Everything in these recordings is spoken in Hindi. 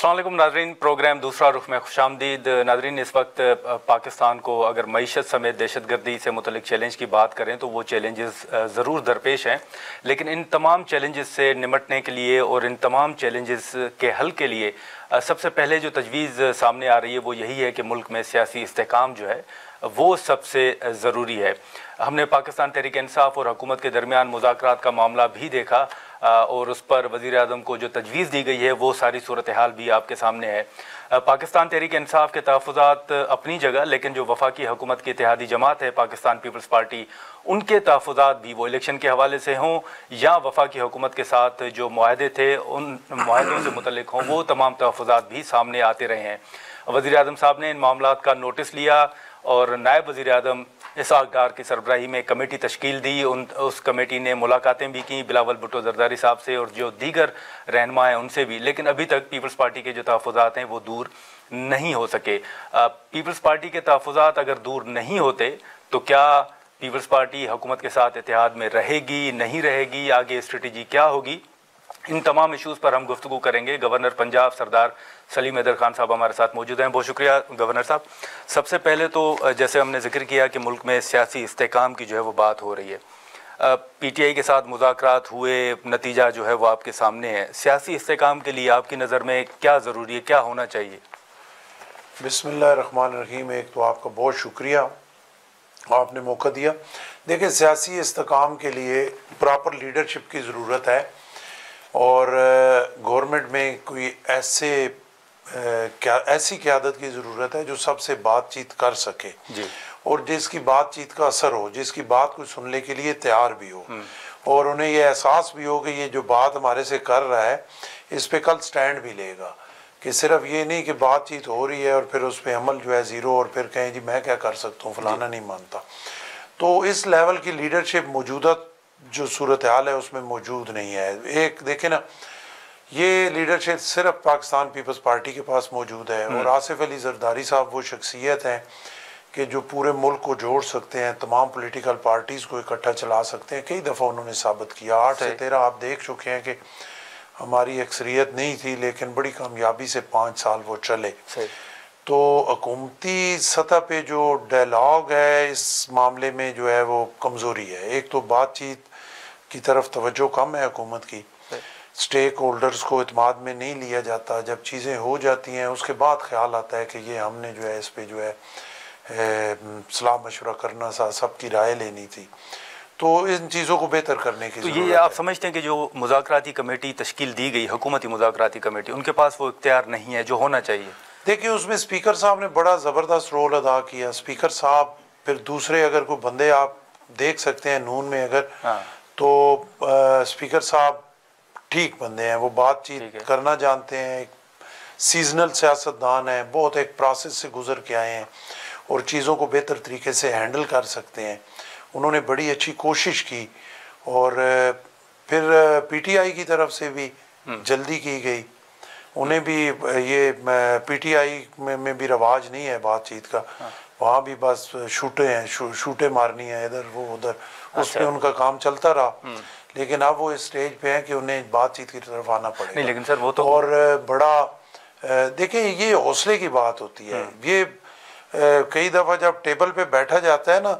अस्सलाम वालेकुम नाज़रीन, प्रोग्राम दूसरा रुख में खुशामदीद। नाज़रीन, इस वक्त पाकिस्तान को अगर मईशत समेत दहशतगर्दी से मुतल्लिक चैलेंज की बात करें तो वो चैलेंजेस ज़रूर दरपेश हैं, लेकिन इन तमाम चैलेंजेस से निमटने के लिए और इन तमाम चैलेंजेस के हल के लिए सबसे पहले जो तजवीज़ सामने आ रही है वो यही है कि मुल्क में सियासी इस्तेहकाम जो है वो सबसे ज़रूरी है। हमने पाकिस्तान तहरीक इंसाफ और हुकूमत के दरमियान मुज़ाकरात का मामला भी देखा और उस पर वज़ीर आज़म को जो तजवीज़ दी गई है वो सारी सूरत हाल भी आपके सामने है। पाकिस्तान तहरीक इंसाफ के तहफ़्फ़ुज़ात अपनी जगह, लेकिन जो वफाकी हुकूमत की इत्तेहादी जमात है पाकिस्तान पीपल्स पार्टी, उनके तहफ़्फ़ुज़ात भी वो इलेक्शन के हवाले से हों या वफाकी हुकूमत के साथ जो मुआहदे थे उन मुआहदों से मुतल्लिक हों, वो तमाम तहफ़्फ़ुज़ात भी सामने आते रहे हैं। वज़ीर आज़म साहब ने इन मामलात का नोटिस लिया और नायब वज़ीर आज़म इसहाक़ डार की सरबराही में कमेटी तश्कील दी। उस कमेटी ने मुलाकातें भी की बिलावल भुट्टो ज़रदारी साहब से और जो दीगर रहनुमा हैं उनसे भी, लेकिन अभी तक पीपल्स पार्टी के जो तहफ़्फ़ुज़ात हैं वो दूर नहीं हो सके। पीपल्स पार्टी के तहफ़्फ़ुज़ात अगर दूर नहीं होते तो क्या पीपल्स पार्टी हुकूमत के साथ इत्तेहाद में रहेगी, नहीं रहेगी, आगे स्ट्रेटजी क्या होगी? इन तमाम इशूज़ पर हम गुफ्तगू करेंगे। गवर्नर पंजाब सरदार सलीम हैदर खान साहब हमारे साथ मौजूद हैं। बहुत शुक्रिया गवर्नर साहब। सबसे पहले तो जैसे हमने जिक्र किया कि मुल्क में सियासी इस्तेहकाम की जो है वो बात हो रही है, पीटीआई के साथ मुज़ाकरात हुए, नतीजा जो है वो आपके सामने है। सियासी इस्तेहकाम के लिए आपकी नज़र में क्या ज़रूरी है, क्या होना चाहिए? बिस्मिल्लाहिर्रहमानिर्रहीम। एक तो आपका बहुत शुक्रिया, आपने मौका दिया। देखिए, सियासी इस्तेहकाम के लिए प्रॉपर लीडरशिप की ज़रूरत है और गवर्नमेंट में कोई ऐसी क़यादत की ज़रूरत है जो सबसे बातचीत कर सके जी। और जिसकी बातचीत का असर हो, जिसकी बात को सुनने के लिए तैयार भी हो और उन्हें यह एहसास भी हो कि ये जो बात हमारे से कर रहा है इस पे कल स्टैंड भी लेगा, कि सिर्फ ये नहीं कि बातचीत हो रही है और फिर उस पर अमल जो है ज़ीरो और फिर कहें जी मैं क्या कर सकता हूँ, फलाना नहीं मानता। तो इस लेवल की लीडरशिप मौजूदा जो सूरत हाल है उसमें मौजूद नहीं है। एक देखें ना, ये लीडरशिप सिर्फ पाकिस्तान पीपल्स पार्टी के पास मौजूद है और आसिफ अली जरदारी साहब वो शख्सियत हैं कि जो पूरे मुल्क को जोड़ सकते हैं, तमाम पॉलिटिकल पार्टीज़ को इकट्ठा चला सकते हैं। कई दफ़ा उन्होंने साबित किया। 8 से 13 आप देख चुके हैं कि हमारी अक्सरियत नहीं थी लेकिन बड़ी कामयाबी से 5 साल वो चले। तो हुकूमती सतह पे जो डायलॉग है इस मामले में जो है वो कमज़ोरी है। एक तो बातचीत की तरफ तवज्जो कम है हुकूमत की, स्टेक होल्डर्स को इत्मीनान में नहीं लिया जाता। जब चीज़ें हो जाती हैं उसके बाद ख्याल आता है कि ये हमने जो है इस पे जो है सलाह मशवरा करना सा, सबकी राय लेनी थी। तो इन चीज़ों को बेहतर करने की तो ये आप समझते हैं कि जो मुज़ाकराती कमेटी तश्कील दी गई, हुकूमती मुज़ाकराती कमेटी, उनके पास वो इख्तियार नहीं है जो होना चाहिए? देखिए, उसमें स्पीकर साहब ने बड़ा ज़बरदस्त रोल अदा किया। स्पीकर साहब, फिर दूसरे अगर कोई बंदे आप देख सकते हैं नून में अगर तो स्पीकर साहब ठीक बंदे हैं, वो बातचीत करना जानते हैं, एक सीजनल सियासतदान है, बहुत एक प्रोसेस से गुजर के आए हैं और चीज़ों को बेहतर तरीके से हैंडल कर सकते हैं। उन्होंने बड़ी अच्छी कोशिश की और फिर पीटीआई की तरफ से भी जल्दी की गई। उन्हें भी ये पीटीआई में भी रवाज नहीं है बातचीत का, वहाँ भी बस शूटें हैं, शूटें मारनी है इधर वो उधर, उस पर उनका काम चलता रहा। लेकिन अब वो इस स्टेज पे है कि उन्हें बातचीत की तरफ आना पड़ेगा। नहीं, लेकिन सर वो तो और बड़ा देखिए ये हौसले की बात होती है। ये कई दफ़ा जब टेबल पे बैठा जाता है ना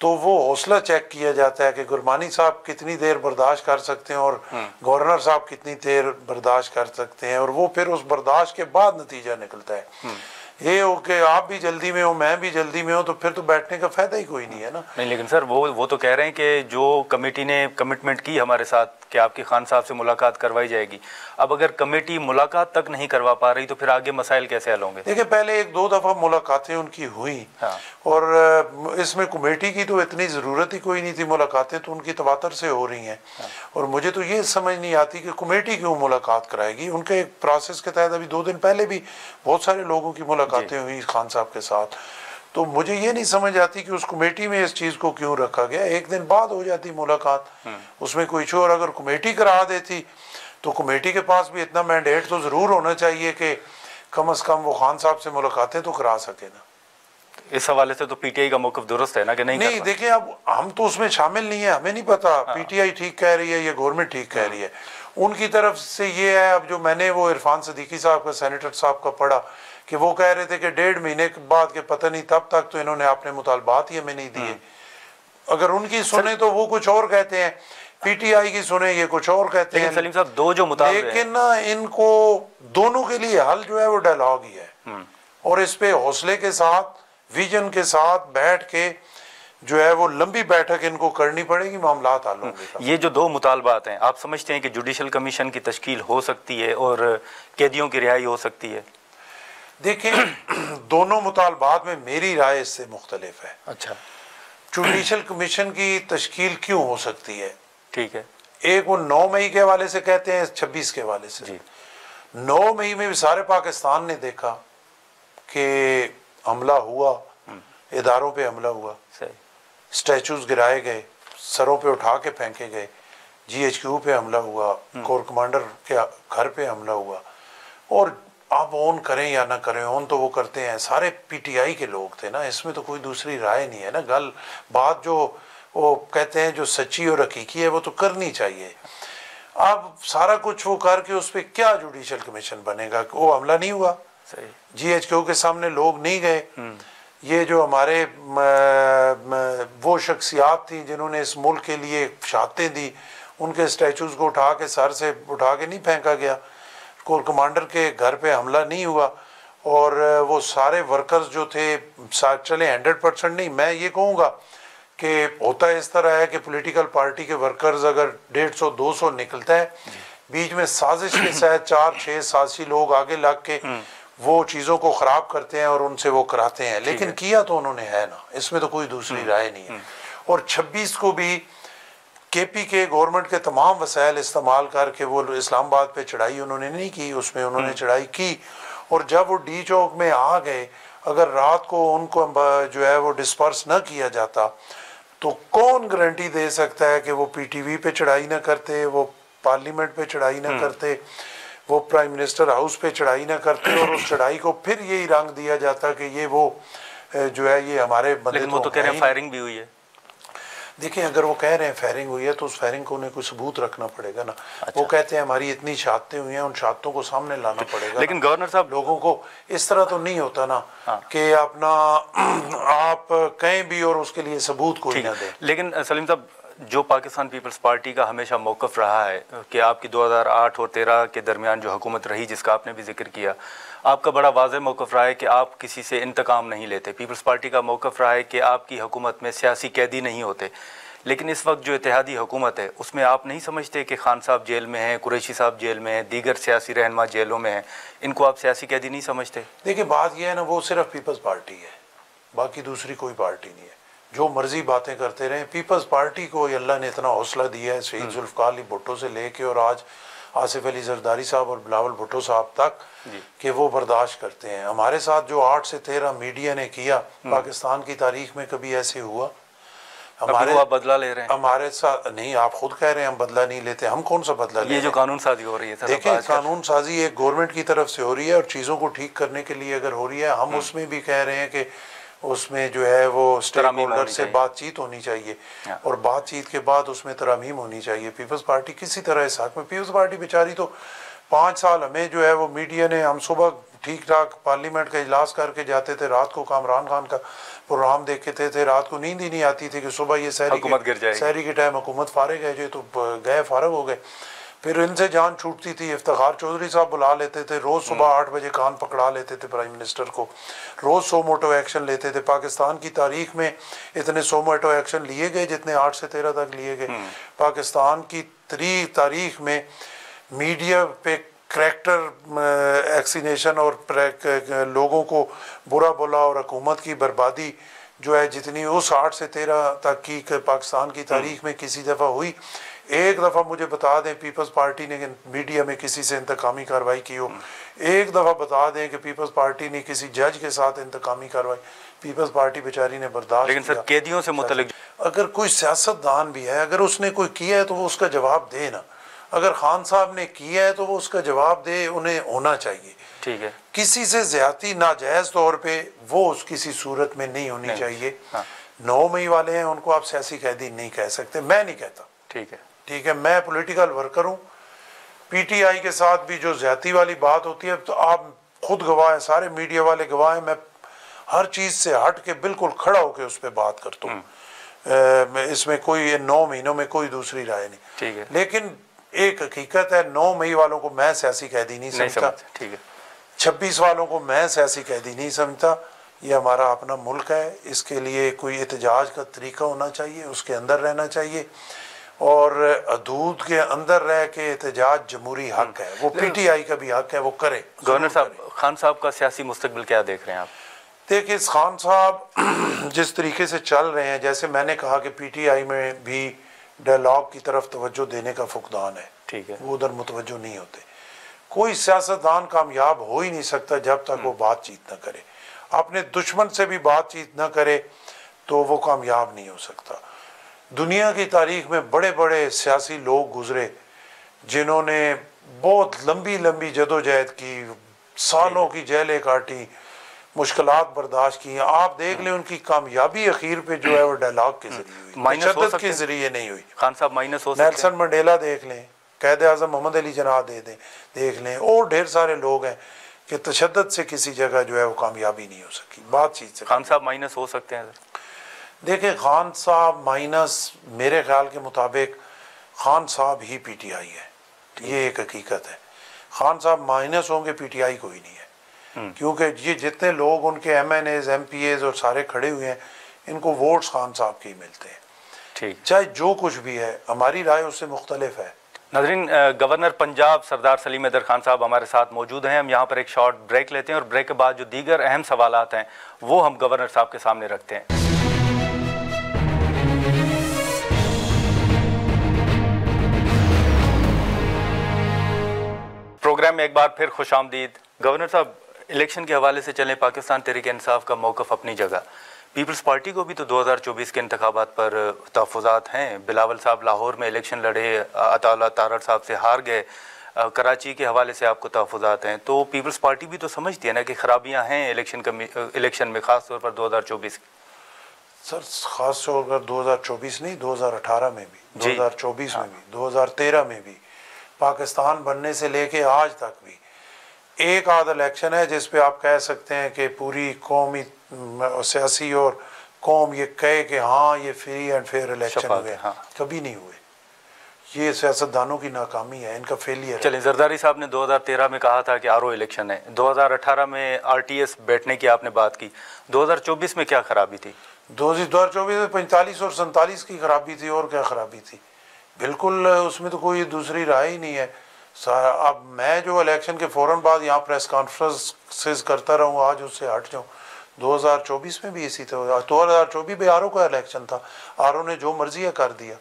तो वो हौसला चेक किया जाता है कि गुरमानी साहब कितनी देर बर्दाश्त कर सकते हैं और गवर्नर साहब कितनी देर बर्दाश्त कर सकते हैं और वो फिर उस बर्दाश्त के बाद नतीजा निकलता है। ये हो कि आप भी जल्दी में हो, मैं भी जल्दी में हूँ, तो फिर तो बैठने का फायदा ही कोई नहीं है ना। नहीं, लेकिन सर वो तो कह रहे हैं कि जो कमेटी ने कमिटमेंट की हमारे साथ कि आपकी खान साहब से मुलाकात करवाई जाएगी, अब अगर कमेटी मुलाकात तक नहीं करवा पा रही तो फिर आगे मसाइल कैसे हल होंगे? देखिए, पहले 1-2 दफ़ा मुलाकातें उनकी हुई और इसमें कमेटी की तो इतनी ज़रूरत ही कोई नहीं थी। मुलाकातें तो उनकी तवातर से हो रही हैं और मुझे तो ये समझ नहीं आती कि कमेटी क्यों मुलाकात कराएगी। उनके एक प्रोसेस के तहत अभी 2 दिन पहले भी बहुत सारे लोगों की मुलाकातें हुई खान साहब के साथ। तो मुझे ये नहीं समझ आती कि उस कमेटी में इस चीज़ को क्यों रखा गया। 1 दिन बाद हो जाती मुलाकात, उसमें कोई इशू। और अगर कमेटी करा देती तो कमेटी के पास भी इतना मैंडेट तो ज़रूर होना चाहिए कि कम से कम वो खान साहब से मुलाकातें तो करा सके ना। इस हवाले से तो पीटीआई का मौक़िफ़ दुरुस्त है ना कि नहीं देखिए, अब हम तो उसमें शामिल नहीं है, हमें नहीं पता पीटीआई ठीक कह रही है या गवर्नमेंट ठीक कह रही है। उनकी तरफ से ये है, अब जो मैंने वो इरफान सदीकी साहब का, सेनेटर साहब का पढ़ा कि वो कह रहे थे कि 1.5 महीने के बाद के पता नहीं, तब तक तो इन्होंने अपने मुतालबात ही हमें नहीं दिए। अगर उनकी सुने तो वो कुछ और कहते हैं, पीटीआई की सुने ये कुछ और कहते हैं। सलीम साहब, दो जो मुताबिक, लेकिन ना इनको दोनों के लिए हल जो है वो डायलॉग ही है, और इस पे हौसले के साथ, विजन के साथ बैठ के जो है वो लंबी बैठक इनको करनी पड़ेगी, मामला हल होंगे। ये जो दो मुतालबात हैं, आप समझते हैं कि जुडिशल कमीशन की तश्कील हो सकती है और कैदियों की रिहाई हो सकती है? देखिए, दोनों मुतालबात में मेरी राय इससे मुख्तलिफ है। अच्छा, जुडिशल कमीशन की तश्कील क्यों हो सकती है? ठीक है, एक वो 9 मई के हवाले से कहते हैं, 26 के हवाले से जी। 9 मई में भी सारे पाकिस्तान ने देखा कि हमला हुआ, इदारों पे हमला हुआ, स्टैचूज गिराए गए, सरों पे उठा के फेंके गए, जीएचक्यू पे हमला हुआ, कोर कमांडर के घर पे हमला हुआ। और आप ऑन करें या ना करें, ऑन तो वो करते हैं, सारे पीटीआई के लोग थे ना, इसमें तो कोई दूसरी राय नहीं है ना। बात जो वो कहते हैं जो सच्ची और हकीकी है वो तो करनी चाहिए। अब सारा कुछ वो करके उस पर क्या जुडिशल कमीशन बनेगा? वो हमला नहीं हुआ, जीएचक्यू के सामने लोग नहीं गए, ये जो हमारे वो शख्सियात थी जिन्होंने इस मुल्क के लिए शहादतें दी, उनके स्टैचूज को उठा के सर से उठा के नहीं फेंका गया, कोर कमांडर के घर पे हमला नहीं हुआ, और वो सारे वर्कर्स जो थे, चले 100% नहीं, मैं ये कहूँगा कि होता इस तरह है कि पॉलिटिकल पार्टी के वर्कर्स अगर 150-200 निकलता है, बीच में साजिश के साथ 4-6 साजिशी लोग आगे लग के वो चीज़ों को ख़राब करते हैं और उनसे वो कराते हैं, लेकिन किया तो उन्होंने है ना, इसमें तो कोई दूसरी राय नहीं है। और 26 को भी केपी के गवर्नमेंट के तमाम वसाइल इस्तेमाल करके वो इस्लामाबाद पे चढ़ाई उन्होंने नहीं की, उसमें उन्होंने चढ़ाई की, और जब वो डी चौक में आ गए, अगर रात को उनको जो है वो डिस्पर्स न किया जाता तो कौन गारंटी दे सकता है कि वो पीटीवी पे चढ़ाई ना करते, वो पार्लियामेंट पे चढ़ाई ना करते, वो प्राइम मिनिस्टर हाउस पे चढ़ाई ना करते, और उस चढ़ाई को फिर यही रंग दिया जाता कि ये वो जो है ये हमारे बंदे। लेकिन वो तो कह रहे हैं फायरिंग भी हुई है। देखिए, अगर वो कह रहे हैं फायरिंग हुई है तो उस फायरिंग को उन्हें कोई सबूत रखना पड़ेगा ना। अच्छा। वो कहते हैं हमारी इतनी शहादतें हुई हैं, उन शहादतों को सामने लाना पड़ेगा। लेकिन गवर्नर साहब, लोगों को इस तरह तो नहीं होता ना कि अपना आप कहीं भी और उसके लिए सबूत कोई ना दे। लेकिन सलीम साहब, जो पाकिस्तान पीपल्स पार्टी का हमेशा मौक़िफ़ रहा है कि आपकी 2008 और 13 के दरमियान जो हुकूमत रही, जिसका आपने भी जिक्र किया, आपका बड़ा वाज़ेह मौक़िफ़ रहा है कि आप किसी से इंतकाम नहीं लेते। पीपल्स पार्टी का मौक़िफ़ रहा है कि आपकी हुकूमत में सियासी कैदी नहीं होते। लेकिन इस वक्त जो इत्तेहादी हुकूमत है उसमें आप नहीं समझते कि खान साहब जेल में हैं, कुरैशी साहब जेल में हैं, दीगर सियासी रहनुमा जेलों में हैं, इनको आप सियासी कैदी नहीं समझते? देखिए, बात यह है ना, वो सिर्फ पीपल्स पार्टी है, बाकी दूसरी कोई पार्टी नहीं है। जो मर्जी बातें करते रहे, पीपल्स पार्टी को अल्लाह ने इतना हौसला दिया है, शहीद जुल्फ़िकार अली भुट्टो से लेके और आज आसिफ अली जरदारी साहब और बिलावल भुट्टो साहब तक, कि वो बर्दाश्त करते हैं। हमारे साथ जो 8 से 13 मीडिया ने किया, पाकिस्तान की तारीख में कभी ऐसे हुआ? हमारे आप बदला ले रहे हैं? हमारे साथ नहीं, आप खुद कह रहे हैं हम बदला नहीं लेते, हम कौन सा बदला ले रहे हैं? ये जो कानून साजी हो रही है, देखिए, कानून साजी एक गवर्नमेंट की तरफ से हो रही है, और चीज़ों को ठीक करने के लिए अगर हो रही है, हम उसमें भी कह रहे हैं कि उसमें जो है वो स्टेक होल्डर से बातचीत होनी चाहिए, और बातचीत के बाद उसमें तरमीम होनी चाहिए। पीपल्स पार्टी किसी तरह इस हक में, पीपल्स पार्टी बेचारी तो 5 साल हमें जो है वो मीडिया ने, हम सुबह ठीक ठाक पार्लियामेंट का इजलास करके जाते थे, रात को कामरान खान का प्रोग्राम देखते थे, रात को नींद ही नहीं आती थी कि सुबह ये सहरी के टाइम हुकूमत फारिग है जो, तो गए फारिग हो गए। फिर इनसे जान छूटती थी, इफ्तिखार चौधरी साहब बुला लेते थे, रोज़ सुबह 8 बजे कान पकड़ा लेते थे प्राइम मिनिस्टर को, रोज़ सो मोटो एक्शन लेते थे। पाकिस्तान की तारीख में इतने सो मोटो एक्शन लिए गए जितने 8 से 13 तक लिए गए। पाकिस्तान की तारीख में मीडिया पे करैक्टर एक्सीनेशन और लोगों को बुरा बोला और हुकूमत की बर्बादी जो है जितनी उस 8 से 13 तक की पाकिस्तान की तारीख में किसी दफ़ा हुई, एक दफ़ा मुझे बता दें पीपल्स पार्टी ने मीडिया में किसी से इंतकामी कार्रवाई की हो? एक दफ़ा बता दें कि पीपल्स पार्टी ने किसी जज के साथ इंतकामी कार्रवाई? पीपल्स पार्टी बेचारी ने बर्दाश्त। लेकिन सर, कैदियों से मुतल्लिक अगर कोई सियासतदान भी है, अगर उसने कोई किया है तो वो उसका जवाब दे ना। अगर खान साहब ने किया है तो वो उसका जवाब दे, उन्हें होना चाहिए। ठीक है। किसी से ज्यादती नाजायज तौर पे वो किसी सूरत में नहीं होनी चाहिए। हाँ। 9 मई वाले हैं, उनको आप सियासी कैदी नहीं कह सकते, मैं नहीं कहता। ठीक है, ठीक है, मैं पॉलिटिकल वर्कर हूँ। पीटीआई के साथ भी जो ज्यादती वाली बात होती है, तो आप खुद गवाह हैं, सारे मीडिया वाले गवाह हैं, मैं हर चीज़ से हट के बिल्कुल खड़ा होकर उस पर बात करता हूँ। इसमें कोई 9 महीनों में कोई दूसरी राय नहीं। ठीक है। लेकिन एक हकीकत है, 9 मई वालों को मैं सियासी कैदी नहीं समझता। ठीक है। 26 वालों को मैं सियासी कैदी नहीं समझता। ये हमारा अपना मुल्क है, इसके लिए कोई एहतजाज का तरीका होना चाहिए, उसके अंदर रहना चाहिए, और हदूद के अंदर रह के एहतजाज जमहूरी हक है, वो पीटीआई का भी हक है, वो करे। गवर्नर साहब, खान साहब का सियासी मुस्तकबिल क्या देख रहे हैं आप? देखिए, खान साहब जिस तरीके से चल रहे हैं, जैसे मैंने कहा कि पीटीआई में भी डायलॉग की तरफ तवज्जो देने का फुकदान है। ठीक है। वो उधर मुतवज्जो नहीं होते। कोई सियासतदान कामयाब हो ही नहीं सकता जब तक वो बातचीत न करे। अपने दुश्मन से भी बातचीत न करे तो वो कामयाब नहीं हो सकता। दुनिया की तारीख में बड़े बड़े सियासी लोग गुजरे जिन्होंने बहुत लंबी लंबी जदोजहद की, सालों की जेलें काटी, मुश्किलात बर्दाश्त की। आप देख लें, उनकी कामयाबी अखीर पे जो है वो डायलॉग के जरिए हुई, तशद्दुद के जरिए नहीं हुई। खान साहब माइनस हो सकते हैं। नेल्सन मंडेला देख लें, कैद आज़म मोहम्मद अली जिन्नाह देख लें, और ढेर सारे लोग हैं कि तशद्दुद से किसी जगह जो है वो कामयाबी नहीं हो सकी, बातचीत से। खान साहब माइनस हो सकते हैं? देखिए, खान साहब माइनस मेरे ख्याल के मुताबिक खान साहब ही पीटीआई है, ये एक हकीकत है। खान साहब माइनस होंगे, पीटीआई कोई नहीं है। क्योंकि ये जितने लोग उनके एमएनएज, एमपीएज और सारे खड़े हुए हैं, इनको वोट्स खान साहब के ही मिलते हैं। ठीक, चाहे जो कुछ भी है, हमारी राय उससे मुख्तलिफ है। नाज़रीन, गवर्नर पंजाब सरदार सलीम हैदर खान साहब हमारे साथ मौजूद हैं। हम यहाँ पर एक शॉर्ट ब्रेक लेते हैं और ब्रेक के बाद जो दीगर अहम सवालात हैं वो हम गवर्नर साहब के सामने रखते हैं। प्रोग्राम में एक बार फिर खुशामदीद। गवर्नर साहब, इलेक्शन के हवाले से चलें, पाकिस्तान तहरीक इंसाफ का मौक़िफ़ अपनी जगह, पीपल्स पार्टी को भी तो 2024 के इंतखाबात पर तहफ़्फ़ुज़ात हैं। बिलावल साहब लाहौर में इलेक्शन लड़े, अताउल्लाह तारड़ साहब से हार गए, कराची के हवाले से आपको तहफ़्फ़ुज़ात हैं। तो पीपल्स पार्टी भी तो समझती है ना कि ख़राबियाँ हैं इलेक्शन में, ख़ास तौर पर 2024। सर, ख़ास तौर पर 2024 नहीं, 2018 में भी, 2024 में भी, 2013 में भी, पाकिस्तान बनने से लेके आज तक भी एक आध इलेक्शन है जिस पे आप कह सकते हैं कि पूरी कौमी सियासी और कौम ये कहे कि हाँ ये फ्री एंड फेयर इलेक्शन हुए। हाँ। कभी नहीं हुए। ये सियासतदानों की नाकामी है, इनका फेलियर है। चलें, जरदारी साहब ने 2013 में कहा था कि आरओ इलेक्शन है, 2018 में आरटीएस बैठने की आपने बात की, 2024 में क्या खराबी थी? 2024 में 45 और 47 की खराबी थी, और क्या खराबी थी? बिल्कुल, उसमें तो कोई दूसरी राय ही नहीं है। अब मैं जो इलेक्शन के फ़ौरन बाद यहाँ प्रेस कॉन्फ्रेंसेस करता रहूँ, आज उससे हट जाऊँ। 2024 में भी इसी तरह, 2024 में आरओ का इलेक्शन था, आरओ ने जो मर्जी कर दिया,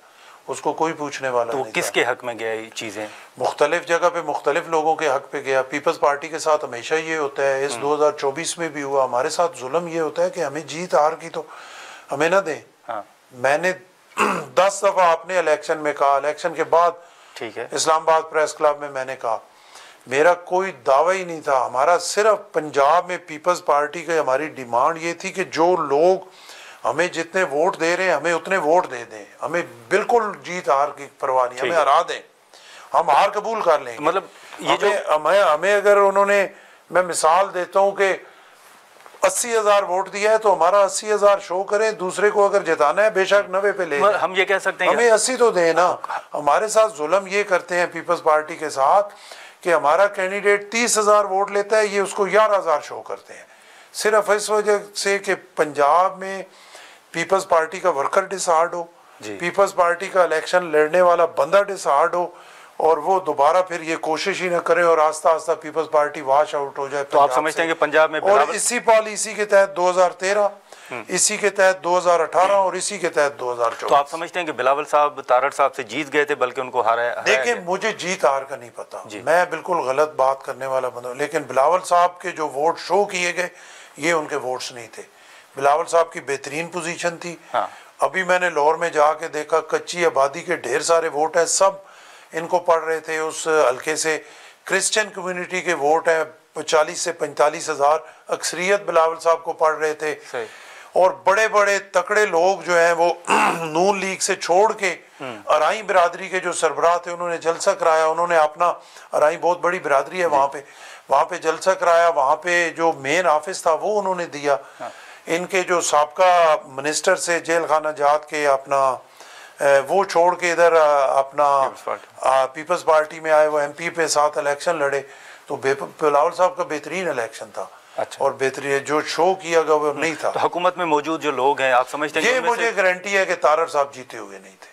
उसको कोई पूछने वाला नहीं था। तो किसके हक में गया ये चीज़ें? मुख्तलिफ जगह पे मुख्तलिफ लोगों के हक पे गया। पीपल्स पार्टी के साथ हमेशा ये होता है, इस 2024 में भी हुआ। हमारे साथ जुल्म ये होता है कि हमें जीत हार की तो हमें ना दें। हाँ। मैंने 10 दफ़ा अपने इलेक्शन में कहा, इलेक्शन के बाद ठीक है, इस्लामाबाद प्रेस क्लब में मैंने कहा, मेरा कोई दावा ही नहीं था। हमारा सिर्फ पंजाब में पीपल्स पार्टी की हमारी डिमांड ये थी कि जो लोग हमें जितने वोट दे रहे हैं हमें उतने वोट दे दें, हमें बिल्कुल जीत हार की परवाह नहीं, हमें हरा दें, हम हार कबूल कर लेंगे। मतलब ये जो हमें अगर उन्होंने, मैं मिसाल देता हूँ कि 80,000 वोट दिया है तो हमारा 80,000 शो करें, दूसरे को अगर जिताना है बेशक 90 पे ले, हम ये कह सकते हैं हमें 80 तो दें ना। हमारे साथ जुल्म ये करते हैं पीपल्स पार्टी के साथ कि हमारा कैंडिडेट 30,000 वोट लेता है, ये उसको 11,000 शो करते हैं, सिर्फ इस वजह से कि पंजाब में पीपल्स पार्टी का वर्कर डिसहार्ड हो, पीपल्स पार्टी का इलेक्शन लड़ने वाला बंदा डिसहार्ड हो, और वो दोबारा फिर ये कोशिश ही ना करें और आस्ता आस्ता पीपल्स पार्टी वॉश आउट हो जाए। तो आप समझते हैं कि पंजाब में, और इसी पॉलिसी के तहत 2013, इसी के तहत 2018 और इसी के तहत 2014। तो आप समझते हैं कि बिलावल साहब तारड़ साहब से जीत गए थे, बल्कि उनको हारा? देखिए, मुझे जीत हार का नहीं पता, मैं बिल्कुल गलत बात करने वाला बंदा हूं, लेकिन बिलावल साहब के जो वोट शो किए गए ये उनके वोट्स नहीं थे। बिलावल साहब की बेहतरीन पोजीशन थी। हाँ। अभी मैंने लाहौर में जाके देखा, कच्ची आबादी के ढेर सारे वोट हैं, सब इनको पढ़ रहे थे। उस हल्के से क्रिश्चियन कम्युनिटी के वोट हैं, 40 से 45 हजार अक्सरियत बिलावल साहब को पढ़ रहे थे। सही। और बड़े बड़े तकड़े लोग जो हैं वो नून लीग से छोड़ के अराई बिरादरी के जो सरबराह थे उन्होंने जलसा कराया। उन्होंने अपना, अराई बहुत बड़ी बिरादरी है वहाँ पे जलसा कराया। वहाँ पे जो मेन ऑफिस था वो उन्होंने दिया। इनके जो साबका मिनिस्टर से जेल खाना जात के अपना वो छोड़ के इधर अपना पीपल्स पार्टी में आए, वो MP पे साथ इलेक्शन लड़े। तो बिलावल साहब का बेहतरीन इलेक्शन था। अच्छा। और बेहतरीन जो शो किया गया वो नहीं था। तो हुकूमत में मौजूद जो लोग हैं, आप समझते हैं ये मुझे गारंटी है कि तारड़ साहब जीते हुए नहीं थे।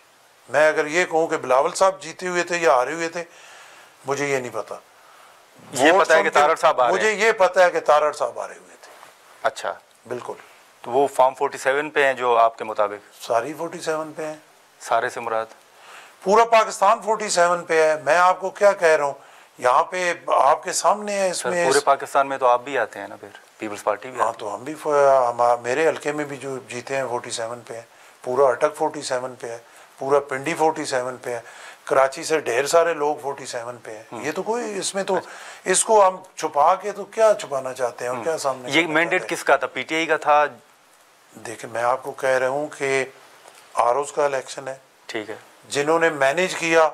मैं अगर ये कहूँ कि बिलावल साहब जीते हुए थे या हारे हुए थे, मुझे ये नहीं पता। ये पता है कि तारड़ साहब हारे। मुझे ये पता है कि तारड़ साहब हारे हुए थे। अच्छा, बिल्कुल। तो वो फॉर्म 47 पे हैं जो आपके मुताबिक? सारी 47 पे हैं। सारे से मुराद पूरा पाकिस्तान 47 पे है। मैं आपको क्या कह रहा हूँ, यहाँ पे आपके सामने है। इसमें पूरे पाकिस्तान में तो आप भी आते हैं ना, फिर पीपल्स पार्टी भी? हाँ, तो हम भी मेरे हल्के में भी जो जीते हैं 47 पे है, पूरा अटक 47 पे है, पूरा पिंडी 47 पे है, कराची से ढेर सारे लोग 47 पे हैं। ये तो कोई इसमें तो इसको हम छुपा के तो क्या छुपाना चाहते हैं और क्या सामने? ये मैंडेट किसका था? PTI का था? देखिए, मैं आपको कह रहा हूँ कि ROs का इलेक्शन है। ठीक है। जिन्होंने मैनेज किया,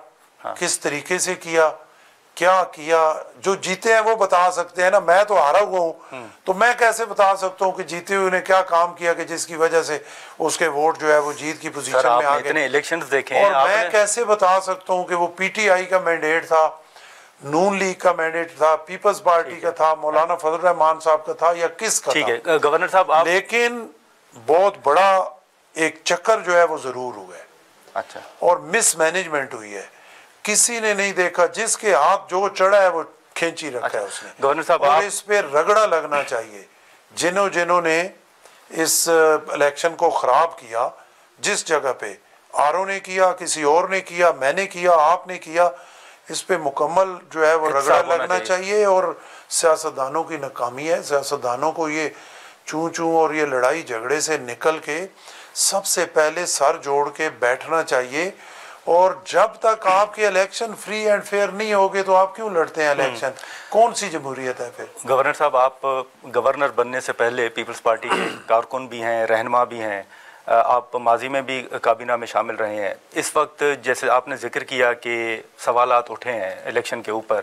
किस तरीके से किया, क्या किया, जो जीते हैं वो बता सकते हैं ना। मैं तो हारा हुआ हूँ, तो मैं कैसे बता सकता हूँ कि जीते हुए ने क्या काम किया कि जिसकी वजह से उसके वोट जो है वो जीत की पोजीशन में आ गए। इतने इलेक्शंस देखे और मैं कैसे बता सकता हूँ कि वो PTI का मैंडेट था, नून लीग का मैंडेट था, पीपल्स पार्टी का था, मौलाना फजल रहमान साहब का था, या किसका था? ठीक है गवर्नर साहब, आप लेकिन बहुत बड़ा एक चक्कर जो है वो जरूर हुआ है। अच्छा। और मिसमैनेजमेंट हुई है। किसी ने नहीं देखा, जिसके हाथ जो चढ़ा है वो खींची रखा है उसने। गवर्नर साहब, और इस पे रगड़ा लगना चाहिए जिन्होंने इस इलेक्शन को खराब किया। जिस जगह पे RO ने किया, किसी और ने किया, मैंने किया, आपने किया, इस पे मुकम्मल जो है वो रगड़ा लगना चाहिए। और सियासतदानों की नाकामी है। सियासतदानों को ये चूं चूं और ये लड़ाई झगड़े से निकल के सबसे पहले सर जोड़ के बैठना चाहिए। और जब तक आपके इलेक्शन फ्री एंड फेयर नहीं होगे तो आप क्यों लड़ते हैं इलेक्शन? कौन सी जमहूरियत है फिर? गवर्नर साहब, आप गवर्नर बनने से पहले पीपल्स पार्टी के कारकुन भी हैं, रहनुमा भी हैं, आप माजी में भी काबीना में शामिल रहे हैं। इस वक्त जैसे आपने जिक्र किया कि सवालात उठे हैं इलेक्शन के ऊपर,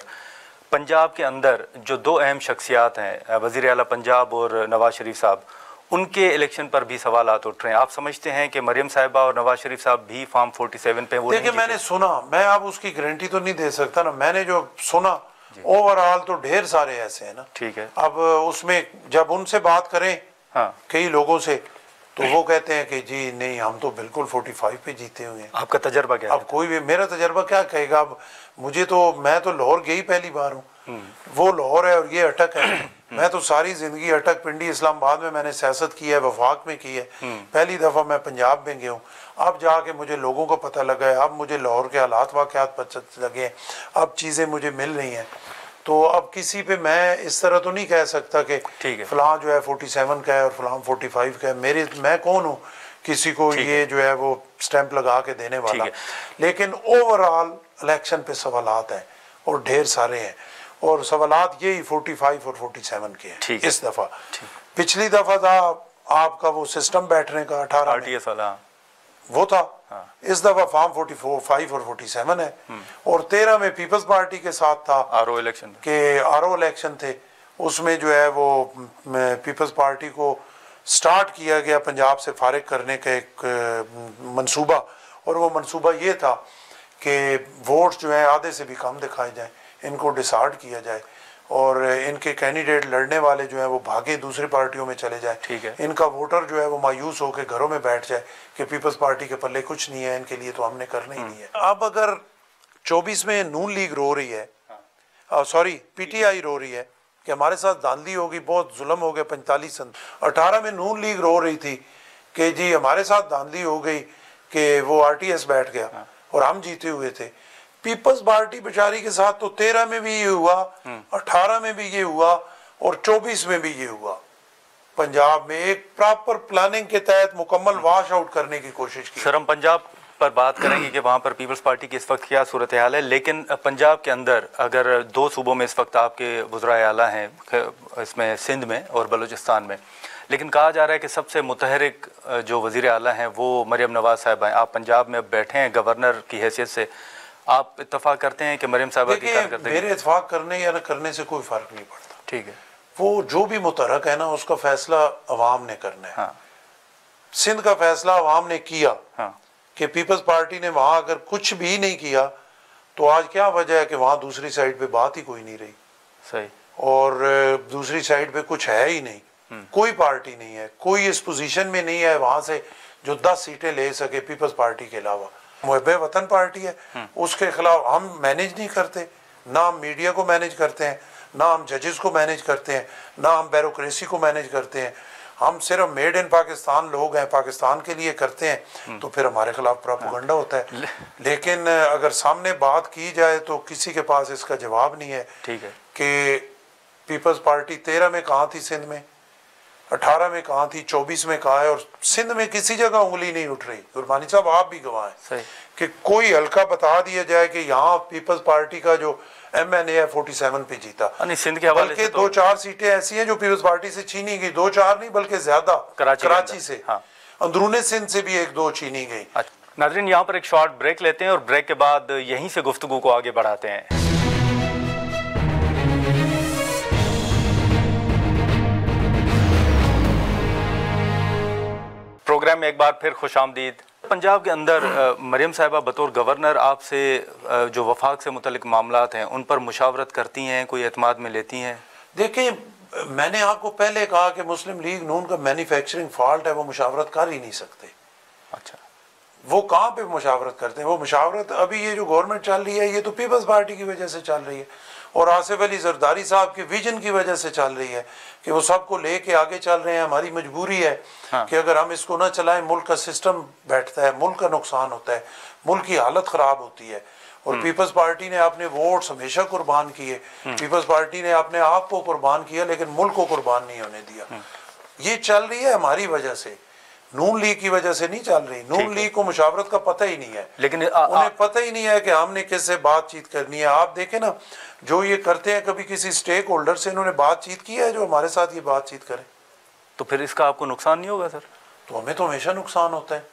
पंजाब के अंदर जो दो अहम शख्सियात हैं, वज़ीर आला पंजाब और नवाज शरीफ साहब, उनके इलेक्शन पर भी सवालात उठ रहे हैं। आप समझते हैं कि मरियम साहिबा और नवाज शरीफ साहब भी फॉर्म 47 पे? वो देखिए, मैंने सुना, मैं अब उसकी गारंटी तो नहीं दे सकता ना। मैंने जो सुना ओवरऑल तो ढेर सारे ऐसे हैं ना। ठीक है। अब उसमें जब उनसे बात करें कई लोगों से, तो वो कहते हैं कि जी नहीं, हम तो बिल्कुल 45 पे जीते हुए हैं। आपका तजर्बा क्या है? अब कोई भी मेरा तजर्बा क्या कहेगा? अब मुझे तो, मैं तो लाहौर गई पहली बार हूँ, वो लाहौर है और ये अटक है। मैं तो सारी जिंदगी अटक, पिंडी, इस्लामाबाद में मैंने सियासत की है, वफाक में की है। पहली दफा मैं पंजाब में गया हूँ। अब जाके मुझे लोगों को पता लगा है, अब मुझे लाहौर के हालात वाक़यात पता लगे हैं, अब चीज़ें मुझे मिल रही हैं। तो अब किसी पे मैं इस तरह तो नहीं कह सकता कि फलां जो है 47 का है और फलां 45 का है। मैं कौन हूँ किसी को ये जो है वो स्टैंप लगा के देने वाला? लेकिन ओवरऑल इलेक्शन पे सवालात हैं और ढेर सारे हैं, और सवालात यही 45 और 47 के हैं इस दफा। पिछली दफा था आपका वो सिस्टम बैठने का 18 में, वो था। इस दफा फॉर्म 45 और 47 है। और 13 में पीपल्स पार्टी के साथ था RO इलेक्शन थे। उसमें जो है वो पीपल्स पार्टी को स्टार्ट किया गया पंजाब से फारिग करने का एक मंसूबा, और वो मंसूबा ये था कि वोट्स जो है आधे से भी कम दिखाए जाएं, इनको डिसार्ड किया जाए, और इनके कैंडिडेट लड़ने वाले जो है वो भागे दूसरी पार्टियों में चले जाए। इनका वोटर जो है वो मायूस होकर घरों में बैठ जाए कि पीपल्स पार्टी के पल्ले कुछ नहीं है, इनके लिए तो हमने करना ही नहीं है। अब अगर 24 में नून लीग रो रही है, सॉरी PTI रो रही है कि हमारे साथ धांधली होगी, बहुत जुल्म हो गया 45 सन। 18 में नून लीग रो रही थी कि जी हमारे साथ धांधली हो गई कि वो RTS बैठ गया और हम जीते हुए थे। पीपल्स पार्टी बेचारी के साथ तो 13 में भी ये हुआ, 18 में भी ये हुआ और 24 में भी ये हुआ। पंजाब में एक प्रॉपर प्लानिंग के तहत मुकम्मल वॉश आउट करने की कोशिश की। सर, हम पंजाब पर बात करेंगे कि वहाँ पर पीपल्स पार्टी की इस वक्त क्या सूरत हाल है, लेकिन पंजाब के अंदर अगर दो सूबों में इस वक्त आपके वज़राए आला हैं, इसमें सिंध में और बलूचिस्तान में, लेकिन कहा जा रहा है कि सबसे मुतहरिक जो वज़ीर आला हैं वो मरियम नवाज़ साहिबा हैं। आप पंजाब में बैठे हैं गवर्नर की हैसियत से, आप इत्तफाक करते हैं कि मरियम साहिबा की कारकर्दगी? मेरे इत्तफाक करने या न करने से कोई फ़र्क नहीं पड़ता। ठीक है, वो जो भी मुतहरक है ना उसका फैसला अवाम ने करना है। हाँ। सिंध का फैसला अवाम ने किया, हाँ। कि पीपल्स पार्टी ने वहाँ अगर कुछ भी नहीं किया तो आज क्या वजह है कि वहाँ दूसरी साइड पे बात ही कोई नहीं रही। सही। और दूसरी साइड पे कुछ है ही नहीं, कोई पार्टी नहीं है, कोई इस पोजीशन में नहीं है वहाँ से जो 10 सीटें ले सके पीपल्स पार्टी के अलावा। मुहब्बे वतन पार्टी है, उसके खिलाफ हम मैनेज नहीं करते, ना हम मीडिया को मैनेज करते हैं, ना हम जजेस को मैनेज करते हैं, ना हम ब्यूरोक्रेसी को मैनेज करते हैं। हम सिर्फ मेड इन पाकिस्तान लोग हैं, पाकिस्तान के लिए करते हैं, तो फिर हमारे खिलाफ प्रोपेगेंडा होता है। लेकिन अगर सामने बात की जाए तो किसी के पास इसका जवाब नहीं है। ठीक है कि पीपल्स पार्टी 13 में कहाँ थी, सिंध में 18 में कहाँ थी, 24 में कहाँ है, और सिंध में किसी जगह उंगली नहीं उठ रही। गुरबानी साहब आप भी गवाह हैं कि कोई हल्का बता दिया जाए कि यहाँ पीपल्स पार्टी का जो MNA है 47 पे जीता। सिंध के हवाले से 2-4 सीटें ऐसी हैं जो पीपल्स पार्टी से छीनी गई, 2-4 नहीं बल्कि ज्यादा कराची से, हाँ। अंदरूने सिंध से भी 1-2 छीनी गई। नाज़रीन, यहाँ पर एक शॉर्ट ब्रेक लेते हैं और ब्रेक के बाद यहीं से गुफ्तगू को आगे बढ़ाते हैं। प्रोग्राम में एक बार फिर खुशामदीद। पंजाब के अंदर मरियम साहिबा बतौर गवर्नर आपसे जो वफाक से मुतल्लिक मामलात हैं उन पर मुशावरत करती हैं, कोई एतमाद में लेती हैं? देखिए, मैंने आपको पहले कहा कि मुस्लिम लीग नून का मैन्युफैक्चरिंग फॉल्ट है, वो मुशावरत कर ही नहीं सकते। अच्छा, वो कहाँ पे मुशावरत करते हैं? वो मुशावरत अभी ये जो गवर्नमेंट चल रही है ये तो पीपल्स पार्टी की वजह से चल रही है और आसिफ अली जरदारी साहब के विजन की वजह से चल रही है कि वो सबको लेके आगे चल रहे हैं। हमारी मजबूरी है कि अगर हम इसको ना चलाएं मुल्क का सिस्टम बैठता है, मुल्क का नुकसान होता है, मुल्क की हालत ख़राब होती है। और पीपल्स पार्टी ने अपने वोट्स हमेशा कुर्बान किए, पीपल्स पार्टी ने अपने आप को कुर्बान किया लेकिन मुल्क को कुर्बान नहीं होने दिया। ये चल रही है हमारी वजह से, नून लीग की वजह से नहीं चल रही। नून लीग को मुशावरत का पता ही नहीं है, लेकिन उन्हें पता ही नहीं है कि हमने किससे बातचीत करनी है। आप देखें ना, जो ये करते हैं, कभी किसी स्टेक होल्डर से इन्होंने बातचीत की है जो हमारे साथ ये बातचीत करें? तो फिर इसका आपको नुकसान नहीं होगा सर? तो हमें तो हमेशा नुकसान होता है,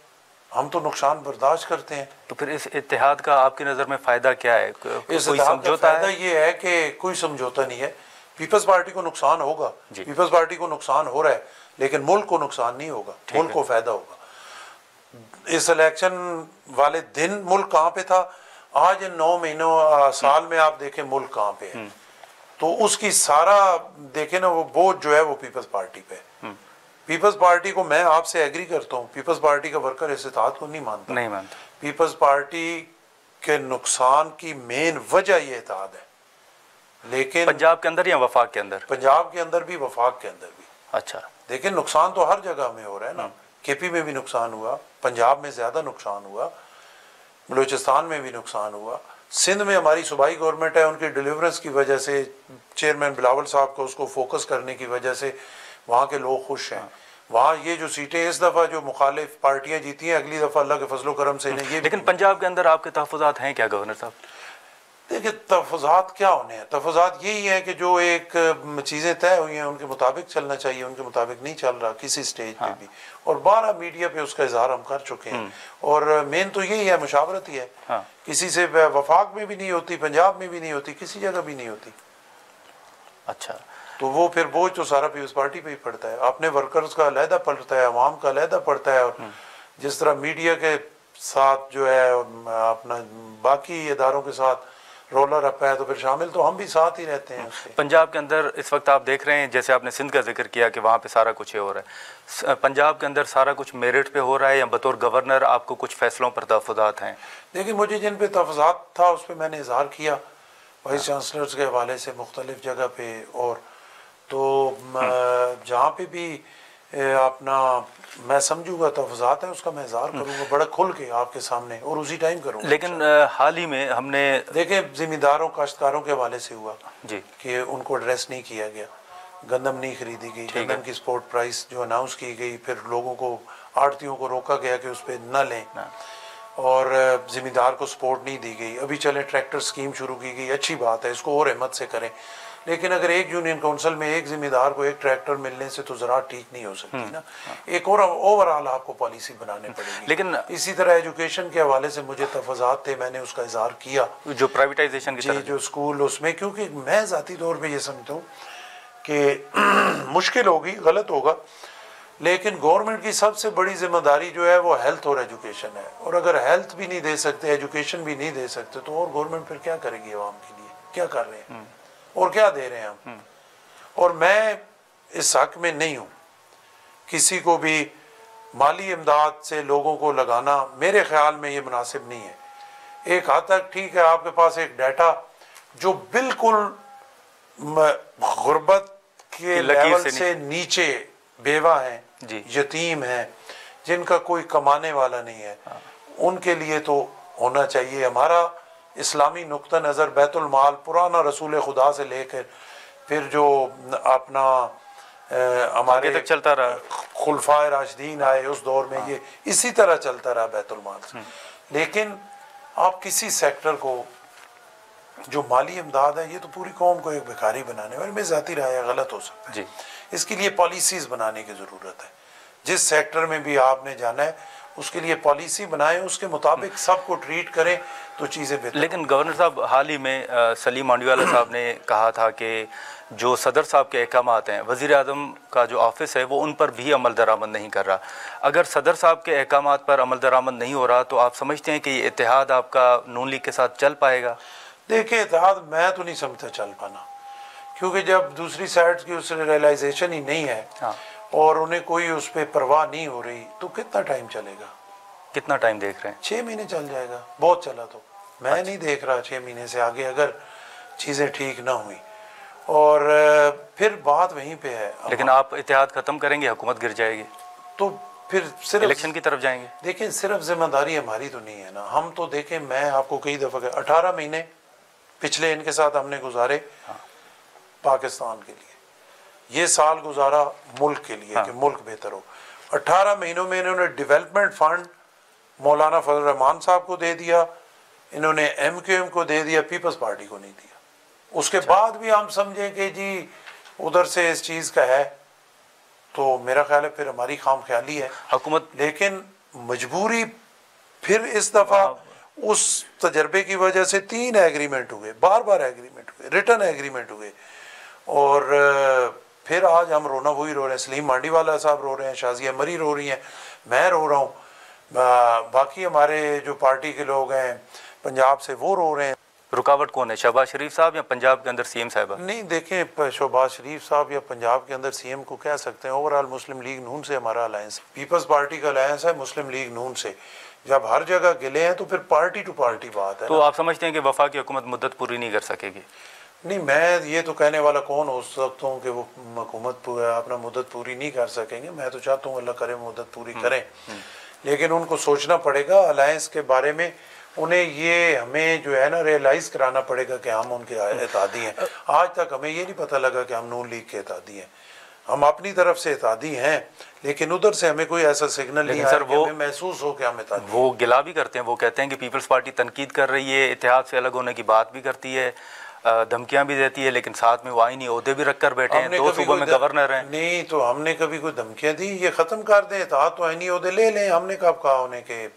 हम तो नुकसान बर्दाश्त करते हैं। तो फिर इस इत्तेहाद का आपकी नज़र में फ़ायदा क्या है? इस समझौता है? ये है कि कोई समझौता नहीं है। पीपल्स पार्टी को नुकसान होगा, पीपल्स पार्टी को नुकसान हो रहा है, लेकिन मुल्क को नुकसान नहीं होगा, मुल्क को फायदा होगा। इस इलेक्शन वाले दिन मुल्क कहाँ पे था? आज 9 महीनों साल में आप देखें मुल्क कहाँ पे है। तो उसकी सारा देखें ना, वो बोझ जो है वो पीपल्स पार्टी पे। पीपल्स पार्टी को मैं आपसे एग्री करता हूँ, पीपल्स पार्टी का वर्कर इस इत्तेहाद को नहीं मानता। पीपल्स पार्टी के नुकसान की मेन वजह ये इत्तेहाद है। लेकिन पंजाब के अंदर या वफाक के अंदर? पंजाब के अंदर भी, वफाक के अंदर भी। अच्छा, लेकिन नुकसान तो हर जगह में हो रहा है ना। KP में भी नुकसान हुआ, पंजाब में ज्यादा नुकसान हुआ, बलूचिस्तान में भी नुकसान हुआ। सिंध में हमारी सूबाई गवर्नमेंट है, उनकी डिलीवरेंस की वजह से, चेयरमैन बिलावल साहब को उसको फोकस करने की वजह से वहाँ के लोग खुश हैं। वहाँ ये जो सीटें इस दफ़ा जो मुखालिफ पार्टियाँ जीती हैं, अगली दफ़ा अल्लाह के फजलो करम से नहीं। ये लेकिन पंजाब के अंदर आपके तहफ़्फ़ुज़ात हैं क्या गवर्नर साहब? देखिए, तहफ़्फ़ुज़ात क्या होने हैं? तहफ़्फ़ुज़ात यही है कि जो एक चीज़ें तय हुई हैं उनके मुताबिक चलना चाहिए, उनके मुताबिक नहीं चल रहा किसी स्टेज पे भी। और 12 मीडिया पे उसका इजहार हम कर चुके हैं। और मेन तो यही है, मुशावरत ही है। किसी से वफाक में भी नहीं होती, पंजाब में भी नहीं होती, किसी जगह भी नहीं होती। अच्छा, तो वो फिर बोझ तो सारा पीपल्स पार्टी पे ही पड़ता है। अपने वर्कर्स का अलहदा पड़ता है, अवाम का अलहदा पड़ता है। और जिस तरह मीडिया के साथ जो है अपना बाकी इदारों के साथ रोलर अप है, तो फिर शामिल तो हम भी साथ ही रहते हैं उसके। पंजाब के अंदर इस वक्त आप देख रहे हैं, जैसे आपने सिंध का जिक्र किया कि वहाँ पे सारा कुछ हो रहा है, पंजाब के अंदर सारा कुछ मेरिट पे हो रहा है या बतौर गवर्नर आपको कुछ फैसलों पर तहफ़्फ़ुज़ात हैं? देखिए, मुझे जिन पे तहफ़्फ़ुज़ात था उस पर मैंने इजहार किया वाइस चांसलर्स के हवाले से मुख्तलिफ जगह पे। और तो जहाँ पे भी अपना मैं समझूंगा तहफ़्फ़ुज़ात है उसका मैं इज़हार करूँगा बड़ा खुल के आपके सामने, और उसी टाइम करूँगा। लेकिन हाल ही में हमने देखे ज़िम्मेदारों काश्तकारों के हवाले से हुआ जी कि उनको एड्रेस नहीं किया गया, गंदम नहीं खरीदी गई, गंदम की स्पोर्ट प्राइस जो अनाउंस की गई, फिर लोगों को, आड़तियों को रोका गया कि उस पर न लें। और ज़िम्मेदार को सपोर्ट नहीं दी गई। अभी चले ट्रैक्टर स्कीम शुरू की गई, अच्छी बात है, इसको और हिम्मत से करें, लेकिन अगर एक यूनियन काउंसिल में एक ज़िम्मेदार को एक ट्रैक्टर मिलने से तो ज़रा ठीक नहीं हो सकती ना। एक और ओवरऑल आपको पॉलिसी बनाने पड़ेगी। लेकिन इसी तरह एजुकेशन के हवाले से मुझे तफाज़ात थे, मैंने उसका इजहार किया, जो प्राइवेटाइजेशन की तरफ जो स्कूल उसमें, क्योंकि मैं ज़ाती तौर पर यह समझता हूँ कि मुश्किल होगी, गलत होगा, लेकिन गवर्नमेंट की सबसे बड़ी जिम्मेदारी जो है वो हेल्थ और एजुकेशन है। और अगर हेल्थ भी नहीं दे सकते, एजुकेशन भी नहीं दे सकते, तो और गवर्नमेंट फिर क्या करेगी आवाम के लिए? क्या कर रहे हैं और क्या दे रहे हैं हम? और मैं इस हक में नहीं हूँ किसी को भी माली इमदाद से लोगों को लगाना, मेरे ख्याल में ये मुनासिब नहीं है। एक हद तक ठीक है, आपके पास एक डाटा जो बिल्कुल गुर्बत के लेवल से नीचे बेवा हैं, यतीम हैं, जिनका कोई कमाने वाला नहीं है, उनके लिए तो होना चाहिए। हमारा इस्लामी नुक्ता नज़र बैतुल माल पुराना रसूल खुदा से लेकर फिर जो अपना हमारे तक चलता रहा, खुलफाए राशिदीन आए उस दौर में, ये इसी तरह चलता रहा बैतुल माल से। लेकिन आप किसी सेक्टर को जो माली इमदाद है, ये तो पूरी कौम को एक भिखारी बनाने वाली, मेरी ज़ाती राय है, गलत हो सकता है। इसके लिए पॉलिसीज़ बनाने की ज़रूरत है। जिस सेक्टर में भी आपने जाना है उसके लिए पॉलिसी बनाएं, उसके मुताबिक सबको ट्रीट करें तो चीज़ें बेहतर। लेकिन गवर्नर साहब, हाल ही में सलीम मांडीवाला साहब ने कहा था कि जो सदर साहब के अहकामात हैं, वज़ीर आज़म का जो ऑफिस है वो उन पर भी अमल दरामद नहीं कर रहा। अगर सदर साहब के अहकामात पर अमल दरामद नहीं हो रहा तो आप समझते हैं कि ये इत्तेहाद आपका नून लीग के साथ चल पाएगा? देखिए, इत्तेहाद मैं तो नहीं समझता चल पाना, क्योंकि जब दूसरी साइड की उस रियलाइजेशन ही नहीं है और उन्हें कोई उस पर परवाह नहीं हो रही, तो कितना टाइम चलेगा? कितना टाइम देख रहे हैं? 6 महीने चल जाएगा, बहुत चला तो। मैं नहीं देख रहा 6 महीने से आगे अगर चीज़ें ठीक ना हुई, और फिर बात वहीं पे है। लेकिन आप इत्तेहाद ख़त्म करेंगे, हुकूमत गिर जाएगी, तो फिर सिर्फ इलेक्शन की तरफ जाएंगे। देखिए, सिर्फ जिम्मेदारी हमारी तो नहीं है ना। हम तो देखें, मैं आपको कई दफ़ा 18 महीने पिछले इनके साथ हमने गुजारे पाकिस्तान के लिए, ये साल गुजारा मुल्क के लिए कि मुल्क बेहतर हो। 18 महीनों में इन्होंने डेवलपमेंट फंड मौलाना फजल रहमान साहब को दे दिया, इन्होंने MQM को दे दिया, पीपल्स पार्टी को नहीं दिया। उसके बाद भी हम समझें कि जी उधर से इस चीज़ का है, तो मेरा ख्याल है फिर हमारी खाम ख्याली है हुकूमत। लेकिन मजबूरी फिर इस दफ़ा उस तजर्बे की वजह से 3 एग्रीमेंट हुए, बार एग्रीमेंट हुए, रिटर्न एग्रीमेंट हुए, और फिर आज हम रोना वही रो रहे हैं। सलीम मांडीवाला साहब रो रहे हैं, शाजिया मरी रो रही हैं, मैं रो रहा हूँ, बाकी हमारे जो पार्टी के लोग हैं पंजाब से वो रो रहे हैं। रुकावट कौन है, शहबाज शरीफ साहब या पंजाब के अंदर CM साहब? नहीं, देखें, शहबाज शरीफ साहब या पंजाब के अंदर CM को कह सकते हैं। ओवरऑल मुस्लिम लीग नून से हमारा अलायंस, पीपल्स पार्टी का अलायंस है मुस्लिम लीग नून से। जब हर जगह गिले हैं तो फिर पार्टी टू पार्टी बात है। तो आप समझते हैं कि वफाकी हुकूमत मुद्दत पूरी नहीं कर सकेगी? नहीं, मैं ये तो कहने वाला कौन हो सकता हूँ कि वो हुकूमत अपना मुद्दत पूरी नहीं कर सकेंगे। मैं तो चाहता हूँ अल्लाह करे मुद्दत पूरी करें, लेकिन उनको सोचना पड़ेगा अलायंस के बारे में। उन्हें ये हमें जो है ना रियलाइज कराना पड़ेगा कि हम उनके एतादी हैं। आज तक हमें ये नहीं पता लगा कि हम नून लीग के एतादी हैं। हम अपनी तरफ से एतादी हैं, लेकिन उधर से हमें कोई ऐसा सिग्नल नहीं आया कि हमें महसूस हो कि हम एतादी। वो गिला भी करते हैं, वो कहते हैं कि पीपल्स पार्टी तनकीद कर रही है, इत्तेहाद से अलग होने की बात भी करती है, धमकियां भी देती है, लेकिन साथ में वो आईनी ओहदे भी रख कर बैठे हैं, 2 सूबों में गवर्नर हैं। नहीं, तो हमने कभी कोई धमकियां दी? ये ख़त्म कर दें इत्तेहाद, तो आईनी ओहदे ले लें। हमने कब कहा उन्हें कि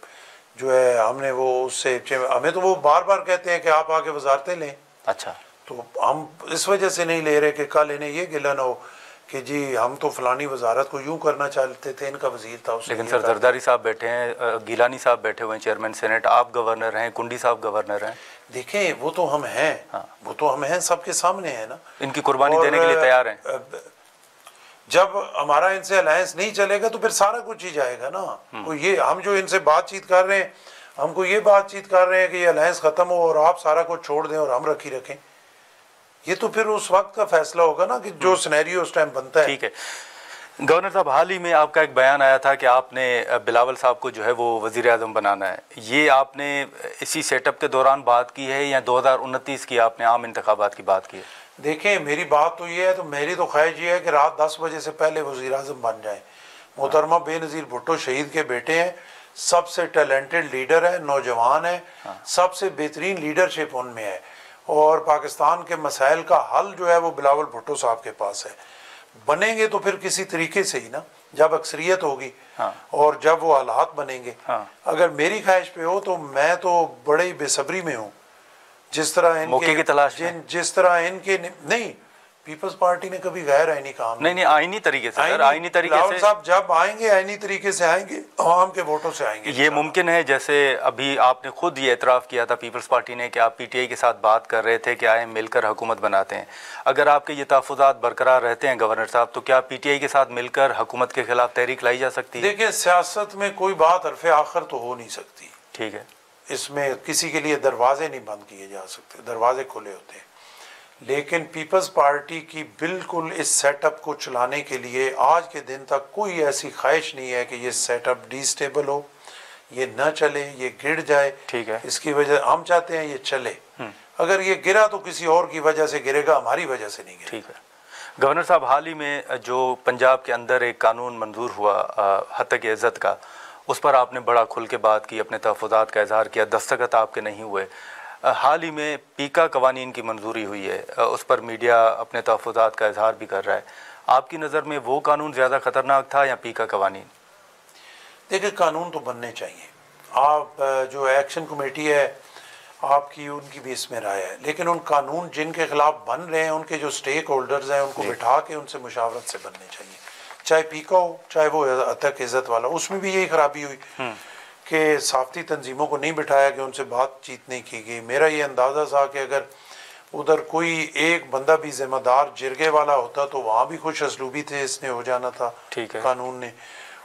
जो है हमने वो उससे, हमें तो वो बार कहते हैं कि आप आके वजारतें लें। अच्छा, तो हम इस वजह से नहीं ले रहे कि कल इन्हें ये गिला ना हो कि जी हम तो फलानी वजारत को यूं करना चाहते थे, इनका वजीर था। लेकिन सर जरदारी साहब बैठे हैं, गिलानी साहब बैठे हुए हैं चेयरमैन सेनेट, आप गवर्नर हैं, कुंडी साहब गवर्नर हैं। देखें, वो तो हम हैं, वो तो हम हैं, सबके सामने है ना। इनकी कुर्बानी देने के लिए तैयार हैं। जब हमारा इनसे अलायंस नहीं चलेगा तो फिर सारा कुछ ही जाएगा ना। तो ये हम जो इनसे बातचीत कर रहे हैं, हमको ये बातचीत कर रहे हैं कि ये अलायंस ख़त्म हो और आप सारा कुछ छोड़ दें और हम रखी रखें, ये तो फिर उस वक्त का फैसला होगा ना कि जो सिनेरियो उस टाइम बनता है। ठीक है गवर्नर साहब, हाल ही में आपका एक बयान आया था कि आपने बिलावल साहब को जो है वो वज़ीर आज़म बनाना है। ये आपने इसी सेटअप के दौरान बात की है या 2029 की आपने आम इंतखाबात की बात की है? देखें, मेरी बात तो ये है, तो मेरी तो ख्वाहिश ये है कि रात 10 बजे से पहले वज़ीर आज़म बन जाए। मोहतरमा बेनज़ीर भुट्टो शहीद के बेटे हैं, सबसे टैलेंटेड लीडर है, नौजवान है, सबसे बेहतरीन लीडरशिप उनमें है। और पाकिस्तान के मसाइल का हल जो है वो बिलावल भुट्टो साहब के पास है। बनेंगे तो फिर किसी तरीके से ही ना, जब अक्सरियत होगी और जब वो हालात बनेंगे। अगर मेरी ख्वाहिश पे हो तो मैं तो बड़े ही बेसब्री में हूँ। जिस तरह मौके की तलाश जिस तरह इनके नहीं, पीपल्स पार्टी ने कभी गैर आईनी काम नहीं आईनी तरीके से आईनी तरीके से साहब जब आएंगे आईनी तरीके से आएंगे, अवाम के वोटों से आएंगे। ये मुमकिन है, जैसे अभी आपने खुद ये एतराफ़ किया था पीपल्स पार्टी ने कि आप पीटीआई के साथ बात कर रहे थे कि आए मिलकर हुकूमत बनाते हैं। अगर आपके ये तहफ़्फ़ुज़ात बरकरार रहते हैं गवर्नर साहब, तो क्या पीटीआई के साथ मिलकर हुकूमत के खिलाफ तहरीक लाई जा सकती है? देखिए, सियासत में कोई बात हरफ़े आखिर तो हो नहीं सकती। ठीक है, इसमें किसी के लिए दरवाजे नहीं बंद किए जा सकते, दरवाजे खुले होते हैं। लेकिन पीपल्स पार्टी की बिल्कुल इस सेटअप को चलाने के लिए आज के दिन तक कोई ऐसी ख्वाहिश नहीं है कि ये सेटअप डिस्टेबल हो, ये न चले, ये गिर जाए। ठीक है, इसकी वजह हम चाहते हैं ये चले। अगर ये गिरा तो किसी और की वजह से गिरेगा, हमारी वजह से नहीं गिरेगा। ठीक है। गवर्नर साहब, हाल ही में जो पंजाब के अंदर एक कानून मंजूर हुआ हत्या इज़्ज़त का, उस पर आपने बड़ा खुल के बात की, अपने तहफ़्फ़ुज़ात का इज़हार किया, दस्तखत आपके नहीं हुए। हाल ही में पीका कवानीन की मंजूरी हुई है, उस पर मीडिया अपने तहफ़्फ़ुज़ात का इज़हार भी कर रहा है। आपकी नज़र में वो कानून ज़्यादा ख़तरनाक था या पीका कवानीन? देखिए, कानून तो बनने चाहिए। आप जो एक्शन कमेटी है आपकी, उनकी भी इसमें राय है, लेकिन उन कानून जिनके खिलाफ बन रहे हैं उनके जो स्टेक होल्डर्स हैं उनको बिठा के उनसे मुशावरत से बनने चाहिए। चाहे पीका हो, चाहे वो हत्या इज़्ज़त वाला। उसमें भी यही खराबी हुई कि साफ़ती तंजीमों को नहीं बिठाया कि उनसे बातचीत नहीं की गई। मेरा ये अंदाज़ा था कि अगर उधर कोई एक बंदा भी ज़िम्मेदार जिरगे वाला होता तो वहाँ भी खुश असलूबी थे, इसने हो जाना था कानून ने।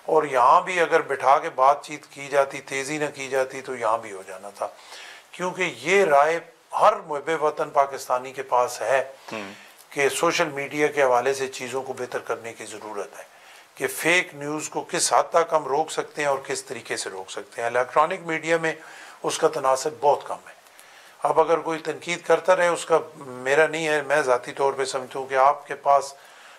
और यहाँ भी अगर बिठा के बातचीत की जाती, तेज़ी न की जाती, तो यहाँ भी हो जाना था। क्योंकि ये राय हर मुहब्बे वतन पाकिस्तानी के पास है कि सोशल मीडिया के हवाले से चीज़ों को बेहतर करने की ज़रूरत है, कि फेक न्यूज़ को किस हद तक हम रोक सकते हैं और किस तरीके से रोक सकते हैं। इलेक्ट्रॉनिक मीडिया में उसका तनासब बहुत कम है। अब अगर कोई तनकीद करता रहे, उसका मेरा नहीं है, मैं ज़ाती तौर पे समझता हूँ कि आपके पास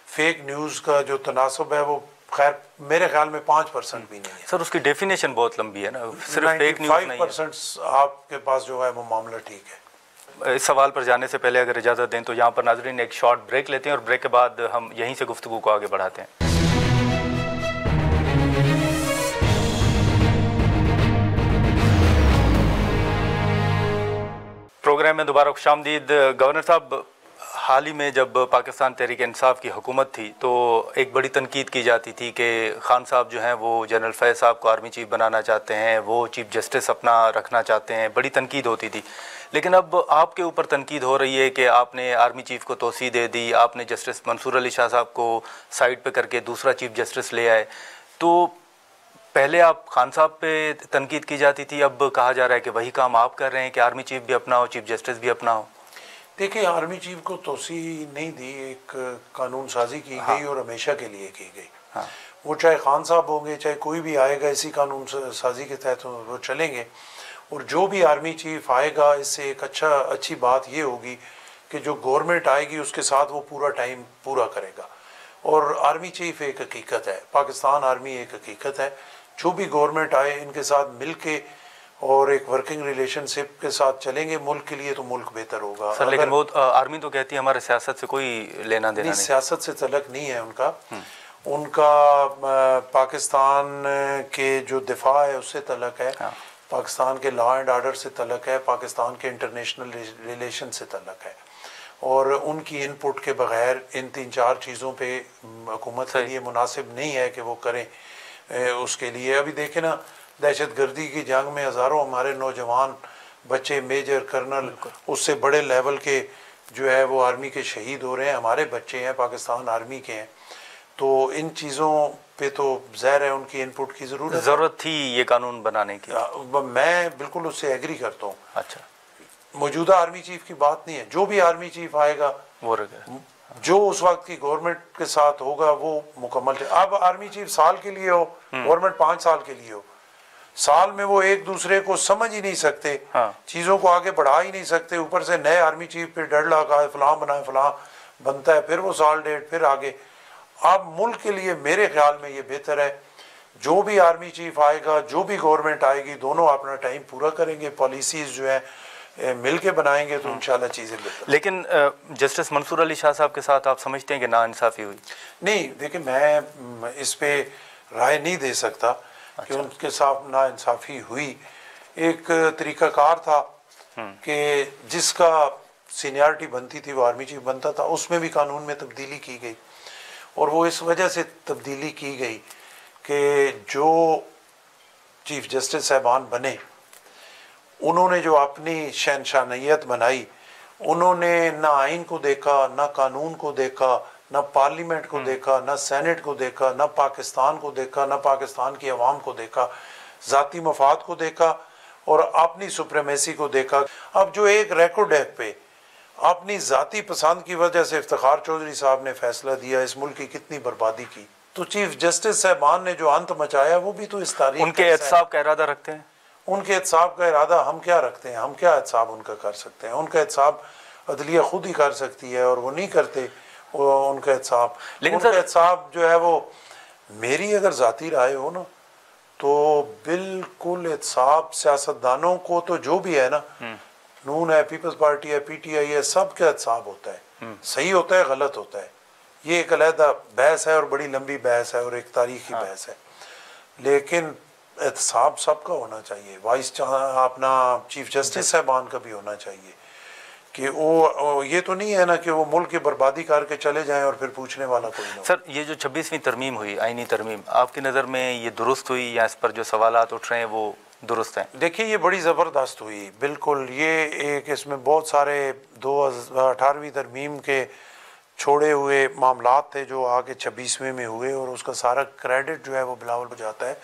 फेक न्यूज़ का जो तनासब है वो खैर मेरे ख्याल में 5% भी नहीं है। सर, उसकी डेफिनेशन बहुत लंबी है ना, सिर्फ फेक न्यूज़ नहीं है। 5% आपके पास जो है वो मामला ठीक है। इस सवाल पर जाने से पहले अगर इजाज़त दें तो यहाँ पर नाज़रीन एक शॉर्ट ब्रेक लेते हैं और ब्रेक के बाद हम यहीं से गुफ्तगू को आगे बढ़ाते हैं। प्रोग्राम में दोबारा खुशामदीद। गवर्नर साहब, हाल ही में जब पाकिस्तान तहरीक इंसाफ की हुकूमत थी तो एक बड़ी तनकीद की जाती थी कि खान साहब जो हैं वो जनरल फैज़ साहब को आर्मी चीफ़ बनाना चाहते हैं, वो चीफ़ जस्टिस अपना रखना चाहते हैं, बड़ी तनकीद होती थी। लेकिन अब आपके ऊपर तनकीद हो रही है कि आपने आर्मी चीफ़ को तोसी दे दी, आपने जस्टिस मंसूर अली शाह साहब को साइड पे करके दूसरा चीफ़ जस्टिस ले आए। तो पहले आप खान साहब पे तनकीद की जाती थी, अब कहा जा रहा है कि वही काम आप कर रहे हैं कि आर्मी चीफ़ भी अपना हो, चीफ़ जस्टिस भी अपना हो। देखिए, आर्मी चीफ को तोसी नहीं दी, एक कानून साजी की गई और हमेशा के लिए की गई। वो चाहे खान साहब होंगे, चाहे कोई भी आएगा, इसी कानून साजी के तहत वो चलेंगे। और जो भी आर्मी चीफ आएगा, इससे एक अच्छी बात ये होगी कि जो गवर्नमेंट आएगी उसके साथ वो पूरा टाइम पूरा करेगा। और आर्मी चीफ एक हकीकत है, पाकिस्तान आर्मी एक हकीकत है। जो भी गवर्नमेंट आए इनके साथ मिल के और एक वर्किंग रिलेशनशिप के साथ चलेंगे मुल्क के लिए, तो मुल्क बेहतर होगा। सर, लेकिन वो आर्मी तो कहती है हमारे सियासत से कोई लेना देना नहीं। सियासत से तलक नहीं है उनका पाकिस्तान के जो दिफा है उससे तलक है। पाकिस्तान के लॉ एंड ऑर्डर से तलक है, पाकिस्तान के इंटरनेशनल रिलेशन से तलक है। और उनकी इनपुट के बगैर इन 3-4 चीज़ों पे हुकूमत के लिए मुनासिब नहीं है कि वो करें। उसके लिए अभी देखें ना, दहशत गर्दी की जंग में हज़ारों हमारे नौजवान बच्चे, मेजर, कर्नल, उससे बड़े लेवल के जो है वो आर्मी के शहीद हो रहे हैं, हमारे बच्चे हैं, पाकिस्तान आर्मी के हैं। तो इन चीज़ों पे तो ज़ाहिर है उनकी इनपुट की ज़रूरत थी ये कानून बनाने की। मैं बिल्कुल उससे एग्री करता हूँ। अच्छा, मौजूदा आर्मी चीफ की बात नहीं है, जो भी आर्मी चीफ आएगा वो जो उस वक्त की गवर्नमेंट के साथ होगा वो मुकम्मल। अब आर्मी चीफ साल के लिए हो, गवर्नमेंट 5 साल के लिए हो, साल में वो एक दूसरे को समझ ही नहीं सकते, चीज़ों को आगे बढ़ा ही नहीं सकते। ऊपर से नए आर्मी चीफ पे डर लगा, फलां बनाए, फलां बनता है, फिर वो साल डेढ़ फिर आगे। अब मुल्क के लिए मेरे ख्याल में ये बेहतर है जो भी आर्मी चीफ आएगा, जो भी गवर्नमेंट आएगी, दोनों अपना टाइम पूरा करेंगे, पॉलिसीज जो है मिल के बनाएंगे तो इंशाल्लाह चीज़ें बेहतर। लेकिन जस्टिस मंसूर अली शाह साहब के साथ आप समझते हैं कि नाइंसाफ़ी हुई? नहीं, देखिए मैं इस पे राय नहीं दे सकता कि उनके साथ नाइंसाफ़ी हुई। एक तरीक़ाकार था कि जिसका सीनियरिटी बनती थी वो आर्मी चीफ बनता था, उसमें भी कानून में तब्दीली की गई और वो इस वजह से तब्दीली की गई कि जो चीफ जस्टिस साहबान बने उन्होंने जो अपनी शहनशानियत बनाई, उन्होंने ना आइन को देखा, ना कानून को देखा, ना पार्लियामेंट को देखा, ना सेनेट को देखा, ना पाकिस्तान को देखा, ना पाकिस्तान की आवाम को देखा, ज़ाती मफाद को देखा और अपनी सुप्रीमेसी को देखा। अब जो एक रिकॉर्ड एक्ट पे अपनी ज़ाती पसंद की वजह से इफ्तिखार चौधरी साहब ने फैसला दिया, इस मुल्क की कितनी बर्बादी की, तो चीफ जस्टिस साहबान ने जो अंत मचाया वो भी तो इस तारीख उनके एहतसाब का इरादा रखते हैं। उनके एहतसाब का इरादा हम क्या रखते हैं? हम क्या एहतसाब उनका कर सकते हैं? उनका एहतसाब अदलिया खुद ही कर सकती है और वो नहीं करते वो उनका एहतसाब। लेकिन उनका एहतसाब जो है वो, मेरी अगर ज़ाती राय हो ना, तो बिल्कुल एहतसाब सियासतदानों को तो जो भी है ना, नून है, पीपल्स पार्टी है, PTI है, सब का एहतसाब होता है, सही होता है, गलत होता है, ये एक अलहदा बहस है और बड़ी लंबी बहस है और एक तारीखी बहस है। लेकिन एहतसाब सबका होना चाहिए, वाइस अपना चीफ जस्टिस साहबान का भी होना चाहिए कि वो ये तो नहीं है ना कि वो मुल्क की बर्बादी करके चले जाएं और फिर पूछने वाला कोई ना। सर, ये जो 26वीं तरमीम हुई, आईनी तरमीम, आपकी नज़र में ये दुरुस्त हुई या इस पर जो सवालात उठ रहे हैं वो दुरुस्त हैं? देखिए, ये बड़ी ज़बरदस्त हुई, बिल्कुल। ये एक, इसमें बहुत सारे 2018वीं तरमीम के छोड़े हुए मामलात थे जो आगे 26वीं में हुए और उसका सारा क्रेडिट जो है वो बिलावल को जाता है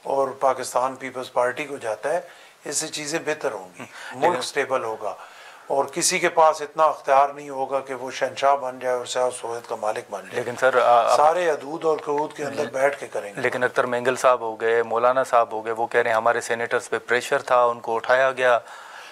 और पाकिस्तान पीपल्स पार्टी को जाता है। इससे चीज़ें बेहतर होंगी, मुल्क स्टेबल होगा और किसी के पास इतना अख्तियार नहीं होगा कि वो शहनशाह बन जाए और शाह सोहद का मालिक बन जाए। लेकिन सर सारे हदूद और कऊद के अंदर बैठ के करेंगे। लेकिन अख्तर मेंगल साहब हो गए, मौलाना साहब हो गए, वो कह रहे हैं हमारे सेनेटर्स पे प्रेशर था, उनको उठाया गया।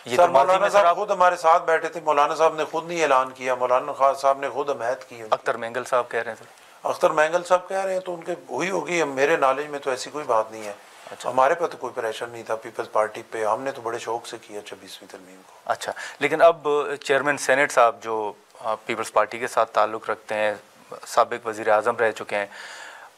ये सर, तो मौलाना साहब खुद हमारे साथ बैठे थे, मौलाना साहब ने खुद नहीं ऐलान किया, मौलाना खान साहब ने खुद हमायत की। अख्तर मेंगल साहब कह रहे हैं सर। अख्तर मेंगल साहब कह रहे हैं तो उनके हुई होगी, मेरे नॉलेज में तो ऐसी कोई बात नहीं है। अच्छा। हमारे पे तो कोई प्रेशर नहीं था पीपल्स पार्टी पे, हमने तो बड़े शौक से किया 26वीं तरमीम को। अच्छा, लेकिन अब चेयरमैन सेनेट साहब जो पीपल्स पार्टी के साथ ताल्लुक़ रखते हैं, साबिक़ वज़ीर आज़म रह चुके हैं,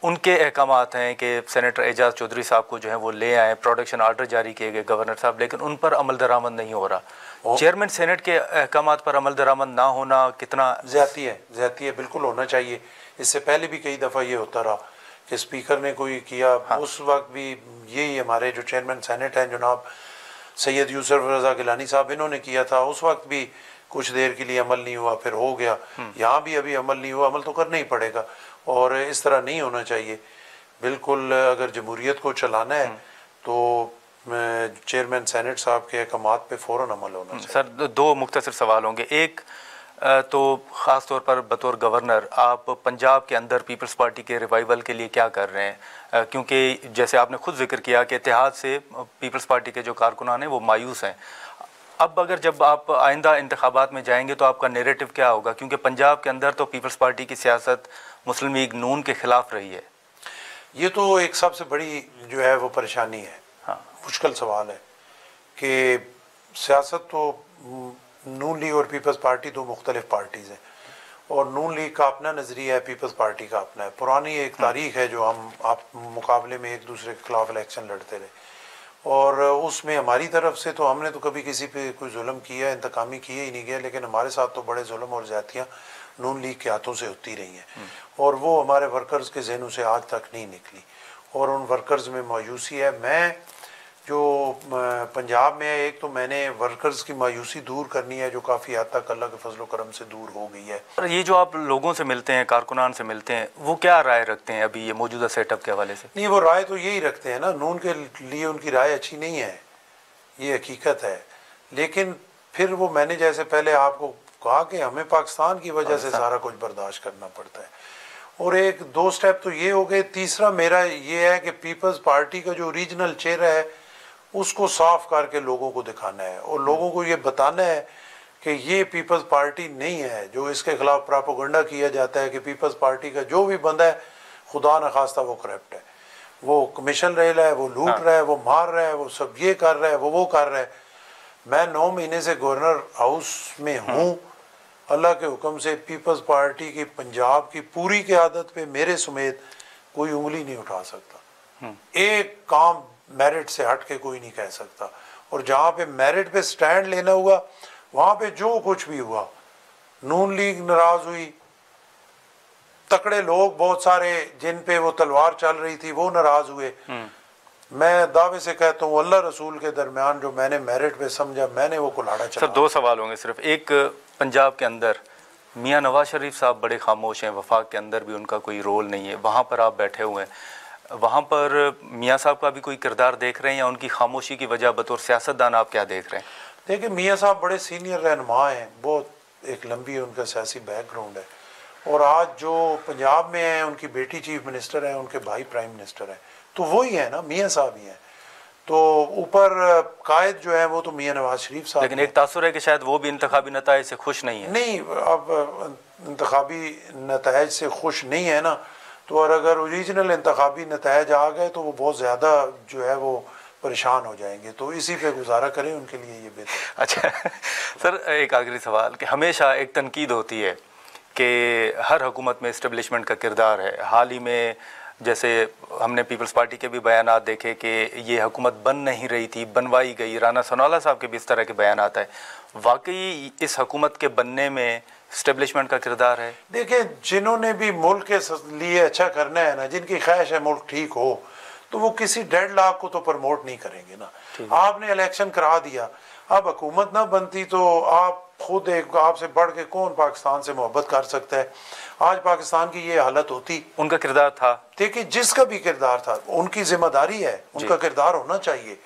उनके अहकामात हैं कि सेनेटर एजाज चौधरी साहब को जो है वो ले आए, प्रोटेक्शन आर्डर जारी किए गए गवर्नर साहब, लेकिन उन पर अमल दरामद नहीं हो रहा। चेयरमैन सेनेट के अहकामात पर अमल दरामद ना होना कितना ज़्यादती है? ज़्यादती है, बिल्कुल होना चाहिए। इससे पहले भी कई दफ़ा ये होता रहा कि स्पीकर ने कोई किया। हाँ। उस वक्त भी यही हमारे जो चेयरमैन सेनेट हैं जनाब सैयद यूसुफ रज़ा गिलानी साहब, इन्होंने किया था। उस वक्त भी कुछ देर के लिए अमल नहीं हुआ, फिर हो गया। यहाँ भी अभी अमल नहीं हुआ, अमल तो करना ही पड़ेगा और इस तरह नहीं होना चाहिए। बिल्कुल, अगर जमहूरियत को चलाना है तो चेयरमैन सेनेट साहब के अहकामात पे फ़ौरन अमल होना चाहिए। सर, दो मुख्तसर सवाल होंगे। एक तो ख़ास तौर पर बतौर गवर्नर आप पंजाब के अंदर पीपल्स पार्टी के रिवाइवल के लिए क्या कर रहे हैं? क्योंकि जैसे आपने खुद जिक्र किया कि इत्तेहाद से पीपल्स पार्टी के जो कारकुनान हैं वो मायूस हैं। अब अगर जब आप आइंदा इंतखाबात में जाएंगे तो आपका नैरेटिव क्या होगा? क्योंकि पंजाब के अंदर तो पीपल्स पार्टी की सियासत मुस्लिम लीग नून के ख़िलाफ़ रही है। ये तो एक सबसे बड़ी जो है वो परेशानी है। हाँ, मुश्किल सवाल है कि सियासत तो नून लीग और पीपल्स पार्टी दो मुख्तलिफ पार्टीज़ हैं और नून लीग का अपना नज़रिया है, पीपल्स पार्टी का अपना है। पुरानी एक तारीख है जो हम आप मुकाबले में एक दूसरे के खिलाफ इलेक्शन लड़ते रहे और उसमें हमारी तरफ से तो हमने तो कभी किसी पे कोई जुल्म किया, इंतकामी किया ही नहीं गया, लेकिन हमारे साथ तो बड़े जुल्म और ज़्यादतियाँ नून लीग के हाथों से होती रही हैं और वो हमारे वर्कर्स के जहनों से आज तक नहीं निकली और उन वर्कर्स में मायूसी है। मैं जो पंजाब में है, एक तो मैंने वर्कर्स की मायूसी दूर करनी है जो काफ़ी हद तक अल्लाह के फजल करम से दूर हो गई है। और ये जो आप लोगों से मिलते हैं, कारकुनान से मिलते हैं, वो क्या राय रखते हैं अभी ये मौजूदा सेटअप के हवाले से? नहीं, वो राय तो यही रखते हैं ना, नून के लिए उनकी राय अच्छी नहीं है, ये हकीकत है। लेकिन फिर वो, मैंने जैसे पहले आपको कहा कि हमें पाकिस्तान की वजह से सारा कुछ बर्दाश्त करना पड़ता है और एक दो स्टेप तो ये हो गए। तीसरा मेरा ये है कि पीपल्स पार्टी का जो रीजनल चेहरा है उसको साफ करके लोगों को दिखाना है और लोगों को ये बताना है कि ये पीपल्स पार्टी नहीं है। जो इसके खिलाफ प्रोपेगेंडा किया जाता है कि पीपल्स पार्टी का जो भी बंदा है खुदा न खास्ता वो करप्ट है, वो कमीशन ले रहा है, वो लूट रहा है, वो मार रहा है, वो सब ये कर रहा है, वो कर रहा है। मैं 9 महीने से गवर्नर हाउस में हूँ, अल्लाह के हुक्म से पीपल्स पार्टी की पंजाब की पूरी क़यादत पे मेरे समेत कोई उंगली नहीं उठा सकता। एक काम मेरिट से हट के कोई नहीं कह सकता। और जहाँ पे मेरिट पे स्टैंड लेना हुआ वहाँ पे जो कुछ भी हुआ, नून लीग नाराज हुई, तकड़े लोग बहुत सारे जिन पे वो तलवार चल रही थी वो नाराज हुए। मैं दावे से कहता हूँ अल्लाह रसूल के दरमियान जो मैंने मेरिट पे समझा मैंने वो कुल्हाड़ा चला। सर 2 सवाल होंगे सिर्फ। एक, पंजाब के अंदर मियाँ नवाज शरीफ साहब बड़े खामोश हैं, वफाक के अंदर भी उनका कोई रोल नहीं है, वहाँ पर आप बैठे हुए हैं, वहाँ पर मियाँ साहब का भी कोई किरदार देख रहे हैं या उनकी खामोशी की वजह बतौर सियासतदान आप क्या देख रहे हैं? देखिए मियाँ साहब बड़े सीनियर रहनुमा हैं, बहुत एक लंबी उनका सियासी बैकग्राउंड है, और आज जो पंजाब में हैं उनकी बेटी चीफ मिनिस्टर है, उनके भाई प्राइम मिनिस्टर है, तो वही है ना, मियाँ साहब ही हैं। तो ऊपर कायद जो है वो तो मियाँ नवाज शरीफ साहब। लेकिन एक तासुर है कि शायद वो भी इंतखाबी नताइज से खुश नहीं है। नहीं, अब इंतखाबी नताइज से खुश नहीं है ना, तो और अगर ओरिजिनल इंतखाबी नताइज आ गए तो वो बहुत ज़्यादा जो है वो परेशान हो जाएंगे, तो इसी पे गुजारा करें उनके लिए ये बेहतर। अच्छा सर, एक आखिरी सवाल कि हमेशा एक तनकीद होती है कि हर हुकूमत में इस्टेब्लिशमेंट का किरदार है। हाल ही में जैसे हमने पीपल्स पार्टी के भी बयानात देखे कि ये हुकूमत बन नहीं रही थी, बनवाई गई, राना सनाउल्लाह साहब के भी इस तरह के बयानात है। वाकई इस हुकूमत के बनने में इस्टेब्लिशमेंट का किरदार है? देखिए, जिन्होंने भी मुल्क के लिए अच्छा करना है ना, जिनकी ख्वाहिश है मुल्क ठीक हो, तो वो किसी डेडलॉक को तो प्रमोट नहीं करेंगे ना। आपने इलेक्शन करा दिया, अब हुकूमत ना बनती तो आप खुद एक, आपसे बढ़ के कौन पाकिस्तान से मोहब्बत कर सकता है? आज पाकिस्तान की ये हालत होती। उनका किरदार था, देखिए जिसका भी किरदार था, उनकी जिम्मेदारी है, उनका किरदार होना चाहिए।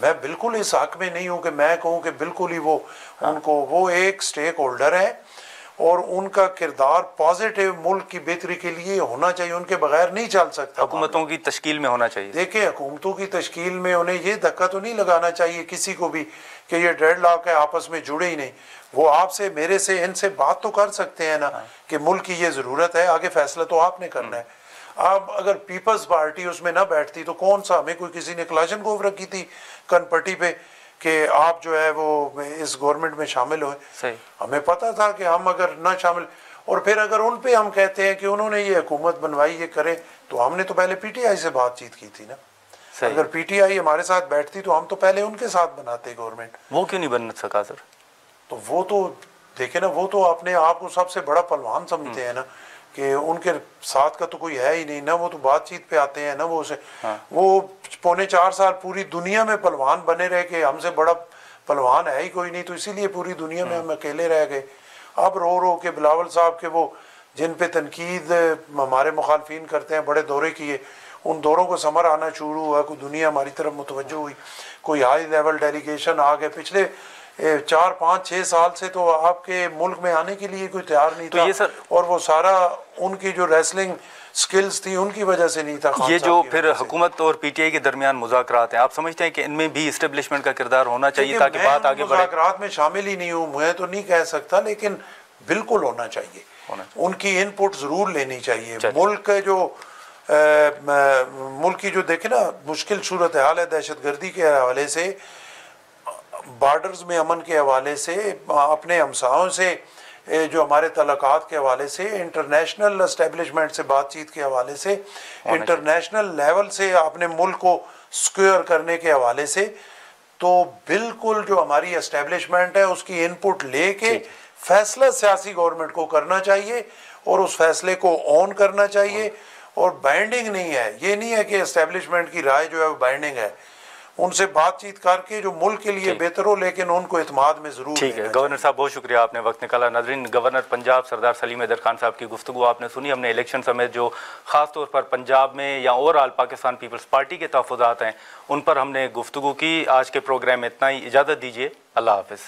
मैं बिल्कुल इस हक में नहीं हूँ कि मैं कहूँ कि बिल्कुल ही वो उनको, वो एक स्टेक होल्डर है और उनका किरदार पॉजिटिव मुल्क की बेहतरी के लिए होना चाहिए, उनके बगैर नहीं चल सकता। हुकूमतों की तश्कील में होना चाहिए। देखिए, हुकूमतों की तश्कील में उन्हें ये धक्का तो नहीं लगाना चाहिए किसी को भी कि ये डेडलॉक है, आपस में जुड़े ही नहीं। वो आपसे, मेरे से, इनसे बात तो कर सकते हैं ना कि मुल्क की ये ज़रूरत है, आगे फैसला तो आपने करना है। अब अगर पीपल्स पार्टी उसमें ना बैठती तो कौन सा, हमें कोई किसी ने क्लाशन को रखी थी कनपट्टी पे कि आप जो है वो इस गवर्नमेंट में शामिल हुए। हमें पता था कि हम अगर ना शामिल, और फिर अगर उन पे हम कहते हैं कि उन्होंने ये हुकूमत बनवाई, ये करे, तो हमने तो पहले पीटीआई से बातचीत की थी ना। अगर पीटीआई हमारे साथ बैठती तो हम तो पहले उनके साथ बनाते गवर्नमेंट। वो क्यों नहीं बन सका सर? तो वो तो देखे ना, वो तो अपने आप को सबसे बड़ा पहलवान समझते हैं ना कि उनके साथ का तो कोई है ही नहीं ना, वो तो बातचीत पे आते हैं ना। वो उसे वो 3.25 साल पूरी दुनिया में पहलवान बने रहे कि हमसे बड़ा पहलवान है ही कोई नहीं, तो इसीलिए पूरी दुनिया में हम अकेले रह गए। अब रो रो के बिलावल साहब के वो जिन पे तनकीद हमारे मुखालफिन करते हैं, बड़े दौरे किए, उन दौरों को समर आना शुरू हुआ, कोई दुनिया हमारी तरफ मुतवज्जो हुई, कोई हाई लेवल डेलीगेशन आ गए। पिछले 4, 5, 6 साल से तो आपके मुल्क में आने के लिए कोई तैयार नहीं था। ये सर, और वो सारा उनकी जो रेसलिंग स्किल्स थी उनकी वजह से नहीं था। ये जो फिर हुकूमत और पीटीआई के दरमियान मुज़ाकरात हैं, आप समझते हैं कि इनमें भी इस्टेब्लिशमेंट का किरदार होना चाहिए ताकि बात आगे बढ़े? मुज़ाकरात में शामिल ही नहीं हूँ, मैं तो नहीं कह सकता, लेकिन बिल्कुल होना चाहिए। उनकी इनपुट जरूर लेनी चाहिए। मुल्क के जो मुल्क की जो देखे ना मुश्किल सूरत हाल है, दहशतगर्दी के हवाले से, बॉर्डर्स में अमन के हवाले से, अपने हमसायों से जो हमारे तलक़ात के हवाले से, इंटरनेशनल एस्टेब्लिशमेंट से बातचीत के हवाले से, इंटरनेशनल लेवल से अपने मुल्क को सिक्योर करने के हवाले से, तो बिल्कुल जो हमारी एस्टेब्लिशमेंट है उसकी इनपुट लेके फैसला सियासी गवर्नमेंट को करना चाहिए और उस फैसले को ऑन करना चाहिए। और बाइंडिंग नहीं है, ये नहीं है कि एस्टेब्लिशमेंट की राय जो है वो बाइंडिंग है, उनसे बातचीत करके जो मुल्क के लिए बेहतर हो, लेकिन उनको इत्मीनान में जरूर। ठीक है गवर्नर साहब, बहुत शुक्रिया, आपने वक्त निकाला। नाज़रीन, गवर्नर पंजाब सरदार सलीम हैदर खान साहब की गुफ्तगू आपने सुनी। हमने इलेक्शन समेत जो ख़ास तौर पर पंजाब में या ओवरऑल पाकिस्तान पीपल्स पार्टी के तहफ़्फ़ुज़ात हैं उन पर हमने गुफ्तगू की। आज के प्रोग्राम में इतना ही, इजाज़त दीजिए, अल्लाह हाफ़िज़।